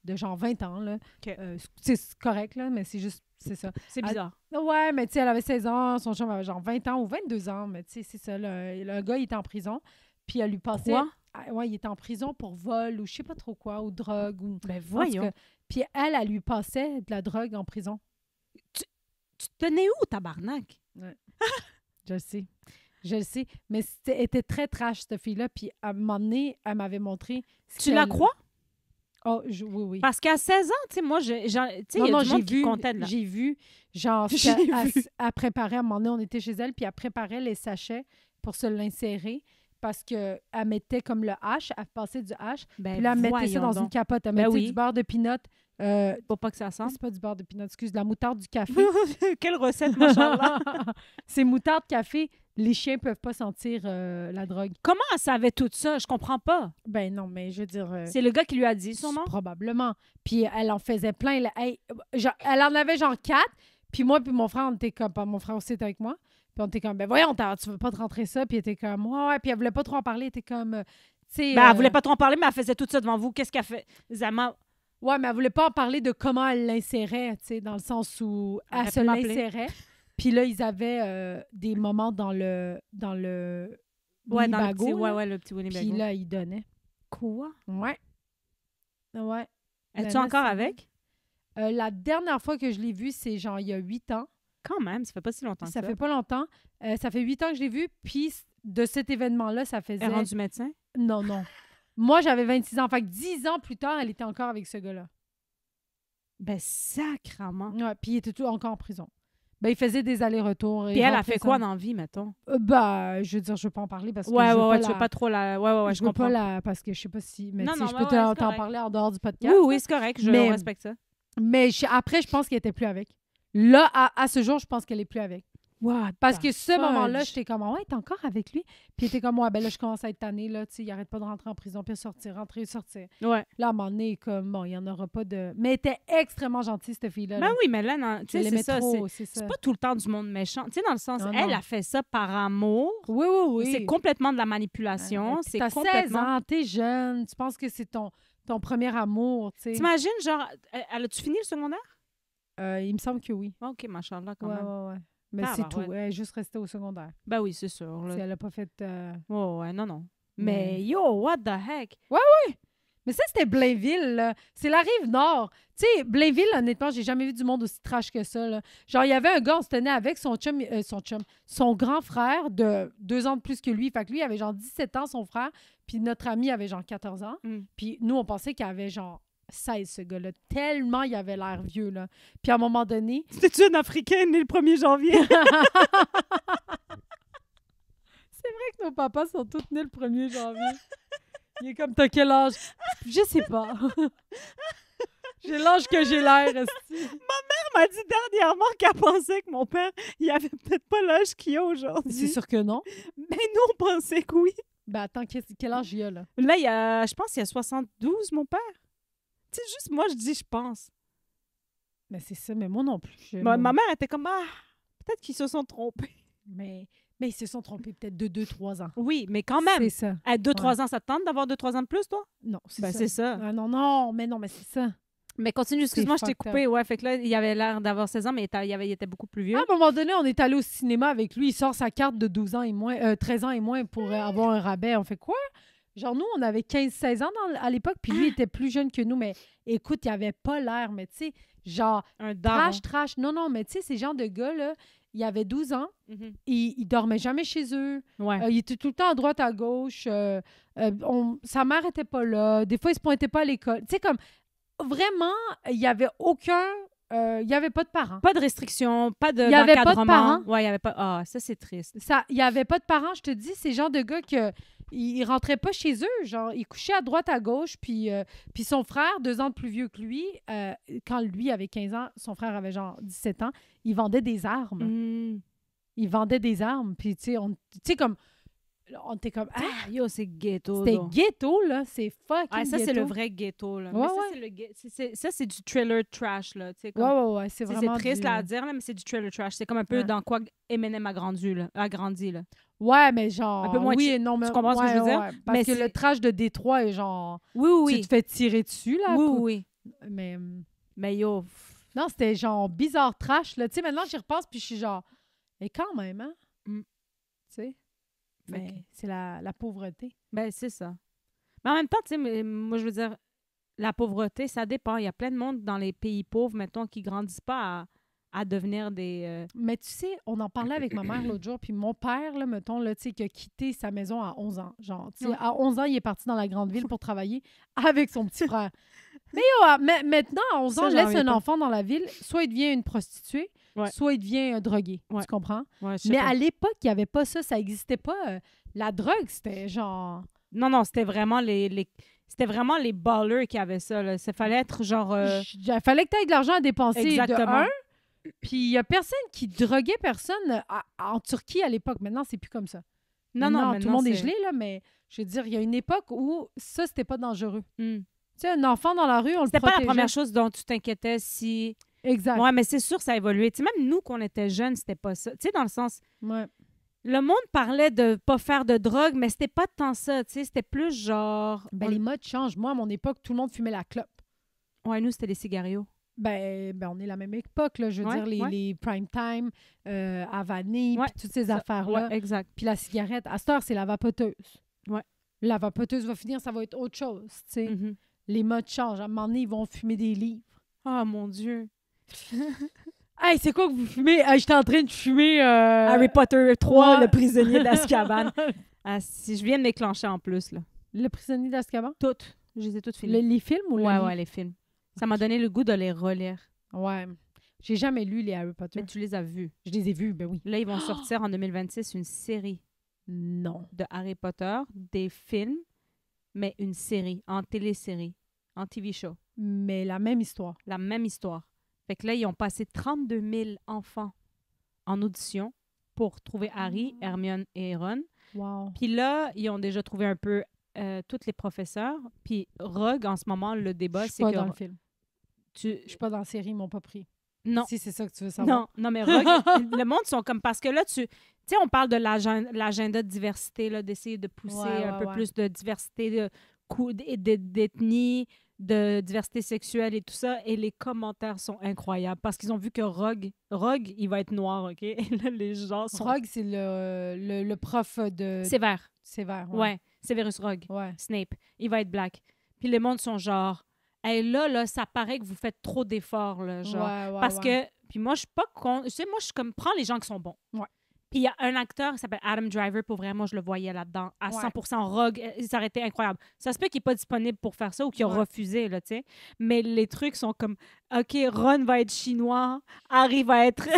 de genre 20 ans, là. OK. C'est correct, là, mais c'est juste, c'est ça. C'est bizarre. Ouais, mais tu sais, elle avait 16 ans, son chum avait genre 20 ans ou 22 ans, mais tu sais, c'est ça. Le gars, il était en prison, puis elle lui passait... Quoi? Ouais, il était en prison pour vol ou je sais pas trop quoi, ou drogue. Ou... Ben En tout voyons. cas, puis elle lui passait de la drogue en prison. Tu te tenais où, tabarnak? Je le sais. Mais elle était très trash, cette fille-là. Puis à un moment donné, elle m'avait montré... ce Tu la qu'elle- crois? Oh, oui. Parce qu'à 16 ans, tu sais, moi, tu sais, il y a du monde qui comptait de là. j'ai vu, genre, J'ai vu. elle préparait, à un moment donné, on était chez elle, puis elle préparait les sachets pour se l'insérer parce qu'elle mettait comme le hache, elle passait du hache, Ben, puis là, elle mettait ça voyons dans donc. une capote. Elle Ben mettait oui. du beurre de pinot. Faut pas que ça sente. C'est pas du beurre de pinot, excuse, de la moutarde du café. Quelle recette, machallah. C'est moutarde, café, les chiens peuvent pas sentir la drogue. Comment elle savait tout ça? Je comprends pas. Ben non, mais je veux dire... C'est le gars qui lui a dit, sûrement? Probablement. Puis elle en faisait plein. Là. Elle en avait genre 4. Puis moi puis mon frère, on était comme... Mon frère aussi était avec moi. Puis on était comme, ben voyons, tu veux pas te rentrer ça? Puis elle était comme, ouais. Puis elle voulait pas trop en parler. Elle était comme, tu sais... Elle voulait pas trop en parler, mais elle faisait tout ça devant vous. Qu'est-ce qu'elle fait? Zama... Ouais, mais elle voulait pas en parler de comment elle l'insérait, tu sais, dans le sens où elle se l'insérait. Puis là, ils avaient des moments dans le Winnebago. Le petit Winnebago. Puis là, ils donnaient. Quoi? Ouais. Es-tu encore avec? La dernière fois que je l'ai vue, c'est genre il y a 8 ans. Quand même, ça fait pas si longtemps que ça. Ça fait pas longtemps. Ça fait 8 ans que je l'ai vue. Puis de cet événement-là, ça faisait... Elle est rendue médecin? Non. Moi, j'avais 26 ans. Fait que 10 ans plus tard, elle était encore avec ce gars-là. Ben, sacrement. Ouais, puis il était tout encore en prison. Ben, il faisait des allers-retours. Puis elle a fait quoi dans la vie, mettons? Je veux dire, je veux pas en parler parce que tu veux pas trop la... Ouais, je comprends. Parce que je sais pas si... Mais non, je peux t'en parler en dehors du podcast. Oui, c'est correct. Je respecte ça. Mais après, je pense qu'elle était plus avec. Là, à ce jour, je pense qu'elle est plus avec. What parce que ce moment-là, j'étais comme, ouais, t'es encore avec lui? Puis il était comme, ouais, ben là, je commence à être tannée, là, tu sais, il arrête pas de rentrer en prison, puis rentrer, sortir. Ouais. Là, à un moment donné, comme, bon, il y en aura pas de... Mais elle était extrêmement gentille, cette fille-là. Ben oui, mais là, tu sais, c'est ça. C'est pas tout le temps du monde méchant. Tu sais, dans le sens, non. Elle a fait ça par amour. Oui. C'est complètement de la manipulation. C'est t'as complètement... 16 ans, t'es jeune, tu penses que c'est ton premier amour, tu sais. T'imagines, genre, as-tu fini le secondaire? Il me semble que oui. OK, machallah, quand même. Ouais. Mais c'est tout. Elle est juste restée au secondaire. Ben oui, c'est sûr. Si elle n'a pas fait... Ouais, non. Mais yo, what the heck? Ouais. Mais ça, c'était Blainville, là. C'est la Rive-Nord. Tu sais, Blainville, honnêtement, j'ai jamais vu du monde aussi trash que ça, là. Genre, il y avait un gars, on se tenait avec son grand frère de 2 ans de plus que lui. Fait que lui, il avait genre 17 ans, son frère. Puis notre ami avait genre 14 ans. Puis nous, on pensait qu'il avait genre 16, ce gars-là. Tellement il avait l'air vieux, là. Puis à un moment donné... C'était-tu un Africain né le 1er janvier? C'est vrai que nos papas sont tous nés le 1er janvier. Il est comme, t'as quel âge? Je sais pas. J'ai l'âge que j'ai l'air, esti. Ma mère m'a dit dernièrement qu'elle pensait que mon père, il avait peut-être pas l'âge qu'il a aujourd'hui. C'est sûr que non. Mais nous, on pensait que oui. Ben attends, quel âge il a, là? Là, je pense qu'il y a 72, mon père. Tu sais, juste moi, je dis, je pense. Mais c'est ça, mais moi non plus. Ma mère était comme, peut-être qu'ils se sont trompés. Mais ils se sont trompés peut-être de 2-3 ans. Oui, mais quand même. C'est ça. À 2-3 ans, ça te tente d'avoir 2-3 ans de plus, toi? Non, c'est ça. C'est ça. Ah, non, mais c'est ça. Mais continue, excuse-moi, je t'ai coupé. Ouais, fait que là, il avait l'air d'avoir 16 ans, mais il était beaucoup plus vieux. À un moment donné, on est allé au cinéma avec lui. Il sort sa carte de 12 ans et moins, 13 ans et moins pour avoir un rabais. On fait quoi? Genre, nous, on avait 15-16 ans à l'époque, puis lui, il était plus jeune que nous. Mais écoute, il avait pas l'air, mais tu sais, genre, un trash. Non, mais tu sais, ces genres de gars, là, il avait 12 ans. Mm-hmm. Il dormait jamais chez eux. Ouais. Il était tout le temps à droite, à gauche. Sa mère était pas là. Des fois, il se pointait pas à l'école. Tu sais, comme, vraiment, il y avait aucun... il n'y avait pas de parents. Pas de restrictions, pas de Il n'y avait pas de parents. Ouais, il y avait pas... Ah, ça, c'est triste. Il n'y avait pas de parents, je te dis. Ces genres de gars que... Ils rentraient pas chez eux, genre, ils couchaient à droite, à gauche, puis son frère, 2 ans de plus vieux que lui, quand lui avait 15 ans, son frère avait genre 17 ans, il vendait des armes. Il vendait des armes, puis tu sais, comme, on était comme, yo, c'est ghetto. C'était ghetto, là, c'est fucking ça, ghetto. c'est le vrai ghetto, là. Ouais, mais ça, c'est du trailer trash, là. Comme, ouais, c'est vraiment c'est triste là, à dire, là, mais c'est du trailer trash. C'est comme un peu dans quoi Eminem a grandi, là. Ouais, mais genre, un peu moins oui, non, mais tu comprends ce que je veux dire? Parce mais que le trash de Détroit est genre, oui. Tu te fais tirer dessus, là. Oui. Mais yo... Non, c'était genre bizarre trash, là. Tu sais, maintenant, j'y repasse, puis je suis genre, et quand même, hein? Tu sais? Mais c'est la pauvreté. Ben, c'est ça. Mais en même temps, tu sais, moi, je veux dire, la pauvreté, ça dépend. Il y a plein de monde dans les pays pauvres, mettons, qui grandissent pas à devenir des... Mais tu sais, on en parlait avec ma mère l'autre jour, puis mon père, là, mettons, là, tu sais, qui a quitté sa maison à 11 ans. Genre, tu sais, à 11 ans, il est parti dans la grande ville pour travailler avec son petit frère. Mais maintenant, à 11 ans, laisse un enfant dans la ville, soit il devient une prostituée, soit il devient un drogué. Tu comprends? Ouais, mais à l'époque, il n'y avait pas ça. Ça n'existait pas. La drogue, c'était genre... Non, c'était vraiment c'était vraiment les ballers qui avaient ça. Là. Ça fallait être genre... fallait que tu aies de l'argent à dépenser. Exactement. De un, Puis il y a personne qui droguait personne en Turquie à l'époque. Maintenant, c'est plus comme ça. Non, tout le monde est gelé, là, mais je veux dire, il y a une époque où ça, c'était pas dangereux. Tu sais, un enfant dans la rue, on le protégeait. C'était pas la première chose dont tu t'inquiétais si... Exact. Ouais, mais c'est sûr ça a évolué. Tu sais, même nous, qu'on était jeunes, c'était pas ça. Tu sais, dans le sens... Ouais. Le monde parlait de pas faire de drogue, mais c'était pas tant ça, tu sais. C'était plus genre... Les modes changent. Moi, à mon époque, tout le monde fumait la clope. Ouais, nous, c'était les cigarios. Ben, on est la même époque, là. Je veux dire, les prime time, Havani, puis toutes ces affaires-là. Ouais, exact. Puis la cigarette. À cette heure, c'est la vapoteuse. Ouais. La vapoteuse va finir, ça va être autre chose, tu sais. Mm-hmm. Les modes changent. À un moment donné, ils vont fumer des livres. Oh, mon Dieu. Hey, c'est quoi que vous fumez? Hey, j'étais en train de fumer... Harry Potter 3, ouais. le prisonnier d'Azkaban. Si je viens de m'éclencher en plus, là. Le prisonnier d'Azkaban? Toutes. Je les ai toutes filmées. Les films ou ouais, les films. Ça m'a donné le goût de les relire. Ouais. J'ai jamais lu les Harry Potter. Mais tu les as vus. Je les ai vus, ben oui. Là, ils vont sortir en 2026 une série. Non. De Harry Potter, des films, mais une série, en télésérie, en TV show. Mais la même histoire. La même histoire. Fait que là, ils ont passé 32 000 enfants en audition pour trouver Harry, Hermione et Ron. Wow. Puis là, ils ont déjà trouvé un peu tous les professeurs. Puis Rogue, en ce moment, le débat, c'est que... Je suis pas dans le film. Je suis pas dans la série, ils m'ont pas pris. Non. Si c'est ça que tu veux savoir. Non, mais Rogue, le monde sont comme... Parce que là, tu sais, on parle de l'agenda de diversité, là, d'essayer de pousser un peu plus de diversité d'ethnie, de diversité sexuelle et tout ça. Et les commentaires sont incroyables parce qu'ils ont vu que Rogue, il va être noir, OK? Et là, les gens sont... Rogue, c'est le prof de... Sévère. Sévère, ouais. Severus Rogue. Ouais. Snape. Il va être black. Puis les mondes sont genre... Hey, là, ça paraît que vous faites trop d'efforts, là, genre. Parce que... Puis moi, je suis pas con... Tu sais, moi, je suis comme... Prends les gens qui sont bons. Ouais. Puis il y a un acteur qui s'appelle Adam Driver, pour vrai, moi, je le voyais là-dedans, à 100% Rogue. Ça aurait été incroyable. Ça se peut qu'il n'est pas disponible pour faire ça ou qu'il a refusé, là, tu sais. Mais les trucs sont comme, OK, Ron va être chinois, Harry va être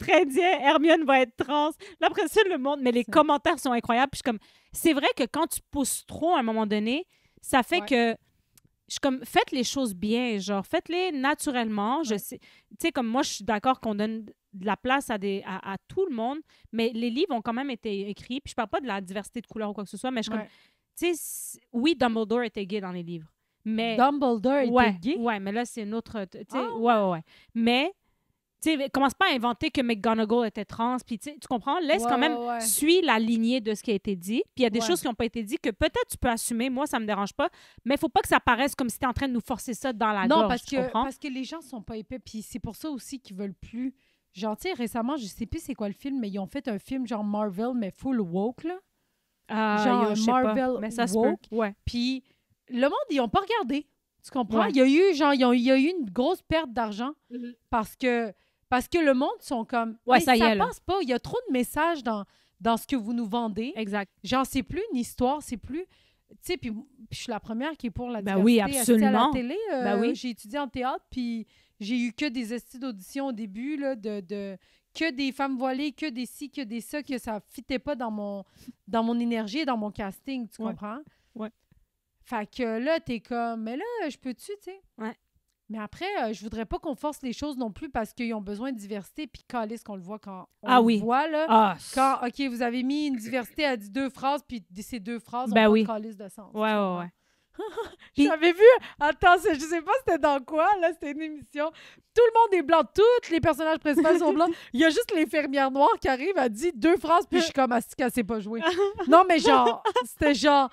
indien, Hermione va être trans. Là, après ça, le monde... Mais les commentaires sont incroyables. Puis je suis comme... C'est vrai que quand tu pousses trop, à un moment donné, ça fait que... Je suis comme, faites les choses bien, genre, faites-les naturellement. Je sais, tu sais, comme moi, je suis d'accord qu'on donne de la place à tout le monde, mais les livres ont quand même été écrits. Puis je parle pas de la diversité de couleurs ou quoi que ce soit, mais je suis comme, tu sais, oui, Dumbledore était gay dans les livres. Mais, Dumbledore était gay? Ouais, mais là, c'est une autre... Tu sais, ouais. Mais... Tu sais, commence pas à inventer que McGonagall était trans, puis tu comprends? Laisse quand même, suis la lignée de ce qui a été dit. Puis il y a des choses qui n'ont pas été dites que peut-être tu peux assumer, moi, ça me dérange pas, mais il faut pas que ça paraisse comme si tu es en train de nous forcer ça dans la gorge, parce que les gens sont pas épais, puis c'est pour ça aussi qu'ils veulent plus... Genre, tu sais, récemment, je sais plus c'est quoi le film, mais ils ont fait un film genre Marvel, mais full woke, là. Genre Marvel mais ça woke. Ouais. Puis le monde, ils ont pas regardé. Tu comprends? Il y a eu, genre, il y a eu une grosse perte d'argent parce que le monde sont comme... ça passe pas. Il y a trop de messages dans ce que vous nous vendez. Exact. Genre, c'est plus une histoire, c'est plus... Tu sais, puis je suis la première qui est pour la diversité. Oui, absolument. À la télé. J'ai étudié en théâtre, puis j'ai eu que des estis d'audition au début, là, que des femmes voilées, que des ci, que des ça, que ça fitait pas dans mon énergie et dans mon casting, tu comprends? Ouais. Fait que là, t'es comme, mais là, je peux-tu, tu sais? Ouais. Mais après, je voudrais pas qu'on force les choses non plus parce qu'ils ont besoin de diversité, puis calisse qu'on le voit quand on le voit, là. Quand, OK, vous avez mis une diversité à 2 phrases, puis ces 2 phrases ont pas de calisse de sens. Ouais. J'avais vu, attends, je sais pas c'était dans quoi, là, c'était une émission. Tout le monde est blanc, tous les personnages principaux sont blancs. Il y a juste l'infirmière noire qui arrive, elle dit 2 phrases, puis je suis comme, assis qu'elle sait pas jouer. Non, mais genre, c'était genre...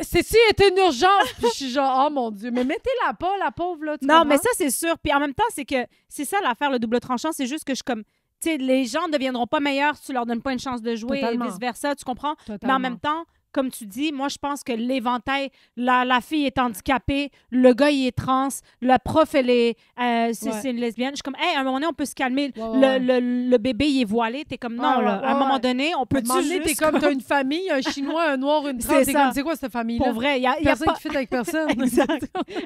Ceci était une urgence, puis je suis genre, oh mon Dieu, mais mettez-la pas, la pauvre, là. Non, mais ça, c'est sûr. Puis en même temps, c'est ça l'affaire, le double tranchant, c'est juste que je suis comme, tu sais, les gens ne deviendront pas meilleurs si tu leur donnes pas une chance de jouer et vice-versa, tu comprends? Totalement. Mais en même temps, comme tu dis, moi, je pense que l'éventail, la fille est handicapée, le gars, il est trans, la prof, elle est... c'est une lesbienne. Je suis comme, hey, à un moment donné, on peut se calmer. Le bébé, il est voilé. T'es comme, non, là, à un moment donné, on peut-tu juste... T'es comme, t'as une famille, un Chinois, un Noir, une trans. T'es comme, c'est quoi cette famille-là? Pour vrai, il y a personne pas... qui fait avec personne.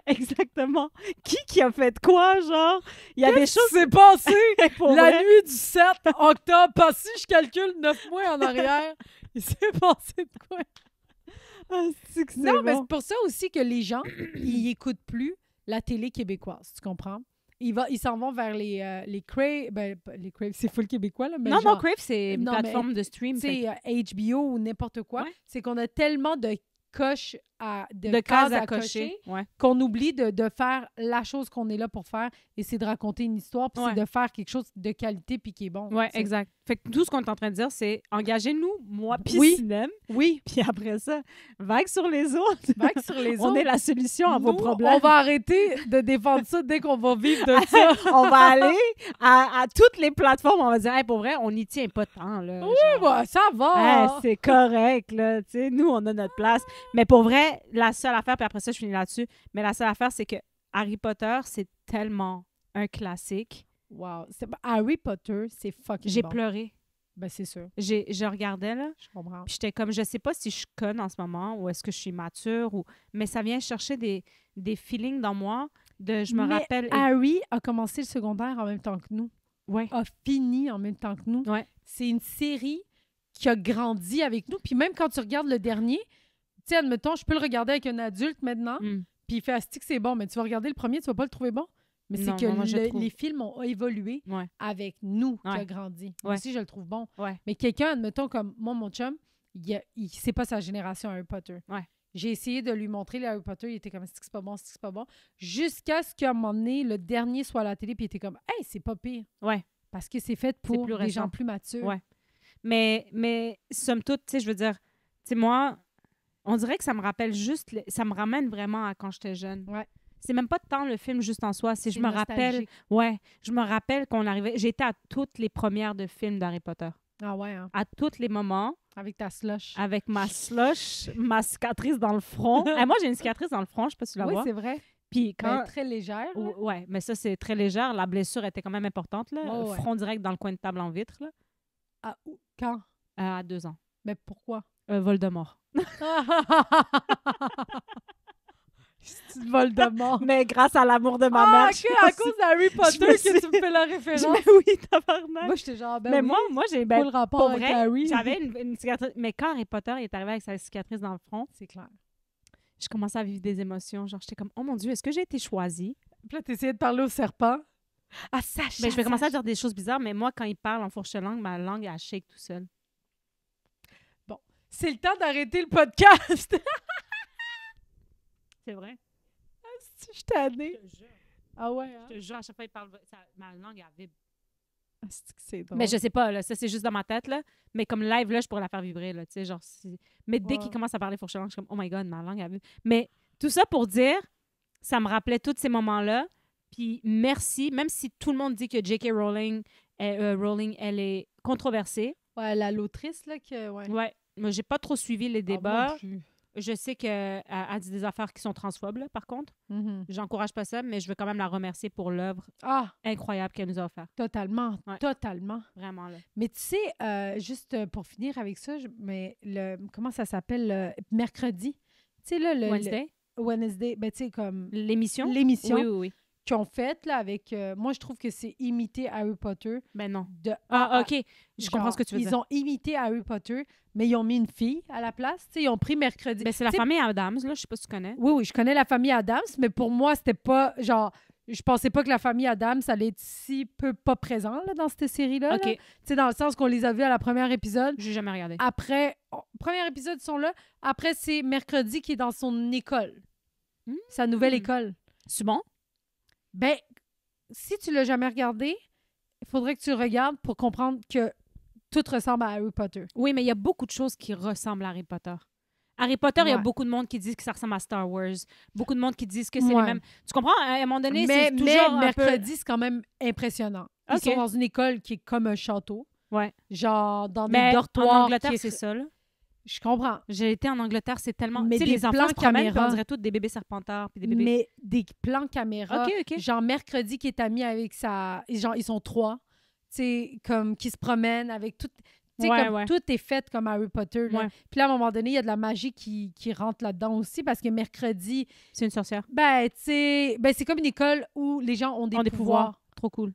Exactement. Qui a fait quoi, genre? Il y a des choses... Qu'est-ce qui s'est passé la nuit du 7 octobre passé? Je calcule 9 mois en arrière. Il s'est passé de quoi? Mais c'est pour ça aussi que les gens, ils écoutent plus la télé québécoise, tu comprends? Ils s'en vont vers les Crave. Ben, les Crave, c'est full québécois, là. Mais non, genre, Crave, c'est une plateforme de stream. C'est HBO ou n'importe quoi. Ouais. C'est qu'on a tellement de coches de cases à cocher. Ouais. Qu'on oublie de faire la chose qu'on est là pour faire, et c'est de raconter une histoire, puis c'est de faire quelque chose de qualité puis qui est bon. Oui, exact. Fait que tout ce qu'on est en train de dire, c'est engagez-nous, moi puis Cinem. Oui. Puis après ça, vague sur les autres. Vague sur les autres. On est la solution à vos problèmes. On va arrêter de défendre ça dès qu'on va vivre de ça. On va aller à toutes les plateformes. On va dire, hey, pour vrai, on n'y tient pas tant. Là, oui, bah, ça va. C'est correct. Là, nous, on a notre place. Mais pour vrai, la seule affaire, puis après ça, je finis là-dessus, mais la seule affaire, c'est que Harry Potter, c'est tellement un classique. Wow. Harry Potter, c'est fucking J'ai bon. pleuré. Ben, c'est sûr. Je regardais, là. Je comprends. Puis j'étais comme, je sais pas si je suis conne en ce moment ou est-ce que je suis mature, mais ça vient chercher des feelings dans moi. Je me rappelle... Harry a commencé le secondaire en même temps que nous. Ouais. A fini en même temps que nous. Ouais. C'est une série qui a grandi avec nous. Puis même quand tu regardes le dernier, tu sais, admettons, je peux le regarder avec un adulte maintenant, puis il fait « Asti que c'est bon », mais tu vas regarder le premier, tu vas pas le trouver bon. Mais c'est que les films ont évolué avec nous qui a grandi. Moi aussi, je le trouve bon. Ouais. Mais quelqu'un, admettons, comme moi, mon chum, il sait pas sa génération Harry Potter. Ouais. J'ai essayé de lui montrer les Harry Potter, il était comme « c'est pas bon, c'est pas bon ». Jusqu'à ce qu'à un moment donné, le dernier soit à la télé, puis il était comme « Hey, c'est pas pire ». Ouais. Parce que c'est fait pour des gens plus matures. Ouais. Mais somme toute, tu sais, je veux dire, tu sais, moi, on dirait que ça me rappelle juste, ça me ramène vraiment à quand j'étais jeune. Ouais. C'est même pas tant le film juste en soi, c'est je me rappelle qu'on arrivait, j'étais à toutes les premières de films d'Harry Potter. Ah ouais, hein? À tous les moments. Avec ta slush. Avec ma slush, ma cicatrice dans le front. Moi, j'ai une cicatrice dans le front, je sais pas si tu la vois. Oui, c'est vrai. Puis quand... très légère. Ouais, mais ça, c'est très légère. La blessure était quand même importante, là. Front direct dans le coin de table en vitre, là. Quand? À 2 ans. Mais pourquoi? Voldemort. C'est Voldemort. Mais grâce à l'amour de ma mère. OK, à cause d'Harry Potter que tu me fais la référence. Oui, tabarnak. Moi, j'étais genre, mais moi, j'ai pas le rapport avec vrai, Harry. J'avais une cicatrice. Mais quand Harry Potter est arrivé avec sa cicatrice dans le front, c'est clair. Je commençais à vivre des émotions. Genre, j'étais comme, oh mon Dieu, est-ce que j'ai été choisie? Puis là, t'essayais de parler au serpent. Ah, Sacha! Ben, je vais commencer à dire des choses bizarres, mais moi, quand il parle en fourche-langue, ma langue, elle shake tout seul. Bon, c'est le temps d'arrêter le podcast! C'est vrai? Je suis tannée. Je te jure. Ah ouais, hein? Je te jure, à chaque fois qu'il parle, ma langue, elle vibre. C'est drôle. Mais je sais pas, là, ça, c'est juste dans ma tête, là. Mais comme live, là, je pourrais la faire vibrer, là, tu sais, genre... Mais dès qu'il commence à parler fourche-langue, je suis comme, oh my God, ma langue, elle vibre. Mais tout ça pour dire, ça me rappelait tous ces moments-là. Puis merci, même si tout le monde dit que J.K. Rowling, elle est controversée. Ouais, l'autrice, là, que... Ouais. Moi, j'ai pas trop suivi les débats. Ah, je sais qu'elle dit des affaires qui sont transphobes, là, par contre. J'encourage pas ça, mais je veux quand même la remercier pour l'œuvre incroyable qu'elle nous a offerte. Totalement, totalement. Vraiment, là. Mais tu sais, juste pour finir avec ça, comment ça s'appelle? Mercredi. Tu sais, là, Wednesday, ben tu sais, comme... L'émission? Oui. Qu'ils ont fait, là, avec... moi, je trouve que c'est imiter Harry Potter. Ben non. OK. Je comprends ce que tu veux dire. Ils ont imité Harry Potter, mais ils ont mis une fille à la place. Tu sais, ils ont pris Mercredi. Ben, c'est la famille Addams, là. Je sais pas si tu connais. Oui, je connais la famille Addams, mais pour moi, c'était pas... Genre, je pensais pas que la famille Addams allait être si peu pas présente, là, dans cette série-là. OK. Tu sais, dans le sens qu'on les a vus à la première épisode. J'ai jamais regardé. Après, premier épisode, ils sont là. Après, c'est Mercredi qui est dans son école. Sa nouvelle école. C'est bon? Ben, si tu l'as jamais regardé, il faudrait que tu le regardes pour comprendre que tout ressemble à Harry Potter. Oui, mais il y a beaucoup de choses qui ressemblent à Harry Potter. Harry Potter, il y a beaucoup de monde qui disent que ça ressemble à Star Wars. Beaucoup de monde qui disent que c'est les mêmes. Tu comprends? À un moment donné, c'est toujours Mercredi, c'est quand même impressionnant. Ils sont dans une école qui est comme un château. Ouais. Genre, dans des dortoirs. En Angleterre, c'est ça, là. Je comprends. J'ai été en Angleterre, c'est tellement... Mais les enfants se promènent, on dirait tous des bébés serpentards. Puis des bébés... Mais des plans caméra. OK. Genre, Mercredi qui est ami avec sa... Genre, ils sont 3. Tu sais, comme qui se promènent avec tout... Tu sais, tout est fait comme Harry Potter. Là. Puis là, à un moment donné, il y a de la magie qui rentre là-dedans aussi parce que Mercredi... C'est une sorcière. Ben, tu sais... Ben, c'est comme une école où les gens ont des pouvoirs. Trop cool.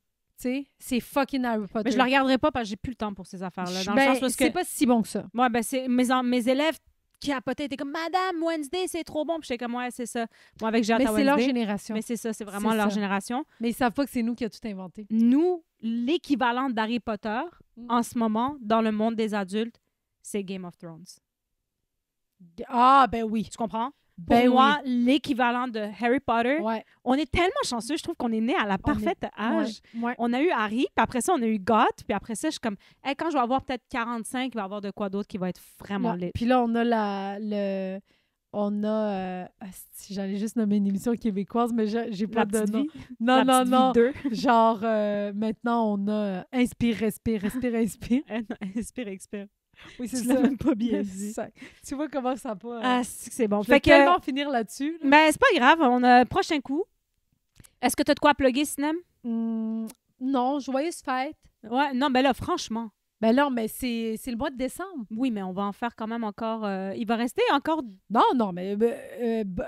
C'est fucking Harry Potter. Mais je la regarderai pas parce que j'ai plus le temps pour ces affaires-là. Dans le sens où c'est pas si bon que ça. Ouais, ben c'est mes élèves capotait. T'es comme, Madame, Wednesday, c'est trop bon. Puis j'étais comme, ouais, c'est ça. Moi, avec J'ai hâte Mais à c'est leur Wednesday. génération. Mais c'est ça, c'est vraiment C'est leur ça. génération. Mais ils savent pas que c'est nous qui a tout inventé. Nous, l'équivalent d'Harry Potter, en ce moment, dans le monde des adultes, c'est Game of Thrones. Ah, ben oui. Tu comprends? Ben Pour moi, l'équivalent de Harry Potter, Ouais. on est tellement chanceux. Je trouve qu'on est né à la parfaite âge. Ouais. On a eu Harry, puis après ça, on a eu Goth, puis après ça, je suis comme, hey, quand je vais avoir peut-être 45, il va y avoir de quoi d'autre qui va être vraiment lit. Puis là, on a j'allais juste nommer une émission québécoise, mais j'ai pas La de petite nom. vie. Non, La non, petite vie non. Genre, maintenant, on a Inspire, Respire, Inspire. Inspire, expire. Oui, c'est Tu ça. l'as même pas bien dit. Tu vois comment ça va. Ah, c'est bon. Je vais Fait que, tellement finir là-dessus. Là. ben, c'est pas grave. On a prochain coup. Est-ce que tu as de quoi plugger, Sinem? Non, joyeuse fête. Ouais, non, ben là, franchement. Ben non, mais c'est le mois de décembre. Oui, mais on va en faire quand même encore. Il va rester encore. Non, mais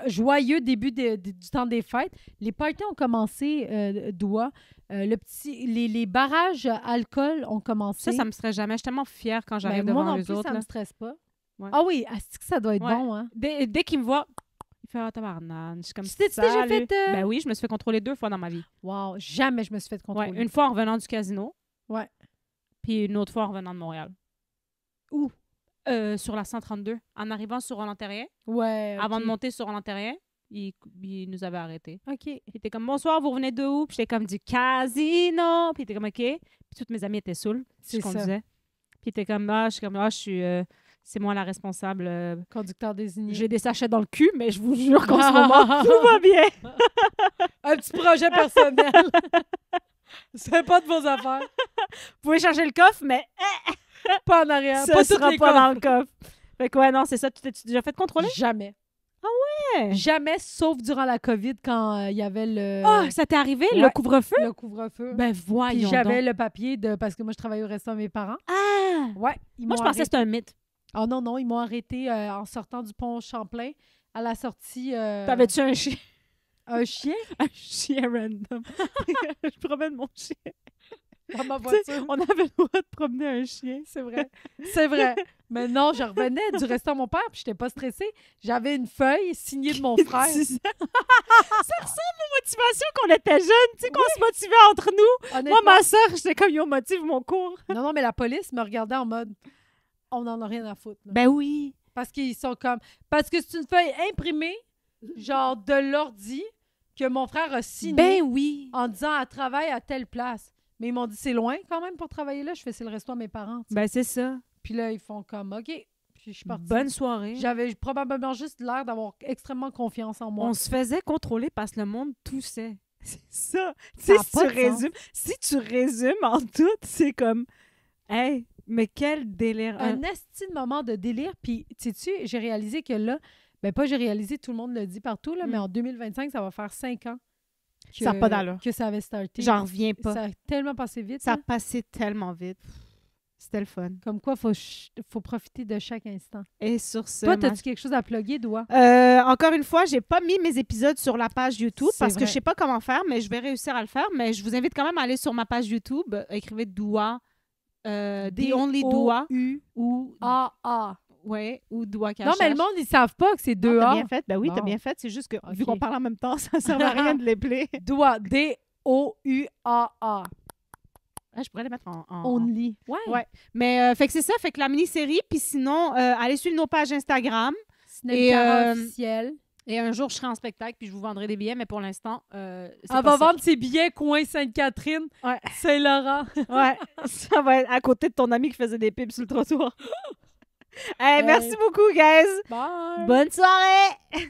joyeux début du temps des fêtes. Les parties ont commencé, Doua. Les barrages alcool ont commencé. Ça me serait jamais. Je suis tellement fière quand j'arrive Ben, moi devant non les plus, autres. ça Là. me stresse pas. Ouais. Ah oui, est-ce que ça doit être Ouais. bon, hein? Dès qu'il me voit, il fait « Ah, tabarnane ». Je suis comme Tu t'es déjà Salut. fait... Ben oui, je me suis fait contrôler 2 fois dans ma vie. Wow, jamais je me suis fait contrôler. Ouais, une fois en revenant du casino. Ouais. Puis une autre fois en revenant de Montréal. Où? Sur la 132. En arrivant sur Roland-Terrien. Ouais, Avant ok. de monter sur Roland-Terrien, il nous avait arrêtés. OK. Il était comme « Bonsoir, vous venez de où? » Puis j'étais comme « Du casino! » Puis il était comme « OK. » Puis toutes mes amies étaient saoules. C'est Je ça. conduisais. Puis il était comme « Ah, je suis... c'est moi la responsable. Conducteur désigné. J'ai des sachets dans le cul, mais je vous jure qu'en ce moment, tout va bien. Un petit projet personnel. C'est pas de vos affaires. Vous pouvez changer le coffre, mais Pas en arrière. ça pas sera toutes les pas dans coffres. le coffre. Fait que ouais, non, c'est ça. Tu t'es déjà fait contrôler? Jamais. Ouais. Jamais, sauf durant la COVID, quand il y avait le... Ah, ça t'est arrivé, le Ouais. couvre-feu? le couvre-feu. Ben Puis voyons j'avais donc. le papier parce que moi, je travaillais au restaurant de mes parents. Ah! Ouais. Ils Moi, m'ont je pensais que c'était un mythe. Oh non, ils m'ont arrêté en sortant du pont Champlain. À la sortie... T'avais-tu un chien? un chien Un chien random. Je promène mon chien. dans ma Tu sais, voiture. on avait le droit de promener un chien. C'est vrai. C'est vrai. Mais non, je revenais du restaurant de mon père, puis j'étais pas stressée. J'avais une feuille signée de mon frère. Ça ressemble aux motivations qu'on était jeunes, tu sais, qu'on se motivait entre nous. Moi, Honnêtement. ma soeur, j'étais comme, yo, motive mon cours. Non, mais la police me regardait en mode on n'en a rien à foutre. là. Ben oui. Parce qu'ils sont comme. Parce que c'est une feuille imprimée, genre de l'ordi, que mon frère a signée Ben oui. en disant elle travaille à telle place. Mais ils m'ont dit c'est loin quand même pour travailler là. Je fais c'est le resto à mes parents. tu sais. Ben c'est ça. Puis là, ils font comme OK. Puis je suis partie. Bonne soirée. J'avais probablement juste l'air d'avoir extrêmement confiance en moi. On se faisait contrôler parce que le monde toussait. C'est ça. Ça Tu a sais, pas de sens. si tu résumes en tout, c'est comme, hey, mais quel délire. Un esti de moment de délire. Puis, sais-tu, j'ai réalisé que là, ben pas j'ai réalisé, tout le monde le dit partout, là, mais en 2025, ça va faire 5 ans que Ça a pas d'allure. que ça avait starté. J'en reviens pas. Ça a tellement passé vite. Ça a hein. passé tellement vite. C'était le fun. Comme quoi, faut profiter de chaque instant. Et sur ce, Toi, as-tu quelque chose à plugger, Doua? encore une fois, j'ai pas mis mes épisodes sur la page YouTube C'est parce que vrai. je sais pas comment faire, mais je vais réussir à le faire. Mais je vous invite quand même à aller sur ma page YouTube. Écrivez Doua, The Only Doua ou D-O-U-A-A. ouais, ou Doua Cachache. Non, mais le monde, ils savent pas que c'est Non, deux t'as A. bien fait. Ben oui, t'as Bon. bien fait. C'est juste que vu Ok. qu'on parle en même temps, ça sert à rien de les plaire. Doua. D-O-U-A-A. Je pourrais les mettre en... Only. Ouais. Mais fait que c'est ça, fait que la mini-série. Puis sinon, allez suivre nos pages Instagram. Snapchat Et, officiel. Et un jour, je serai en spectacle puis je vous vendrai des billets. Mais pour l'instant, c'est Elle pas va ça. vendre ses billets coin Sainte-Catherine, Ouais. Saint-Laurent. Ouais, ça va être à côté de ton ami qui faisait des pubs sur le trottoir. Hey, merci beaucoup, guys. Bye. Bonne soirée!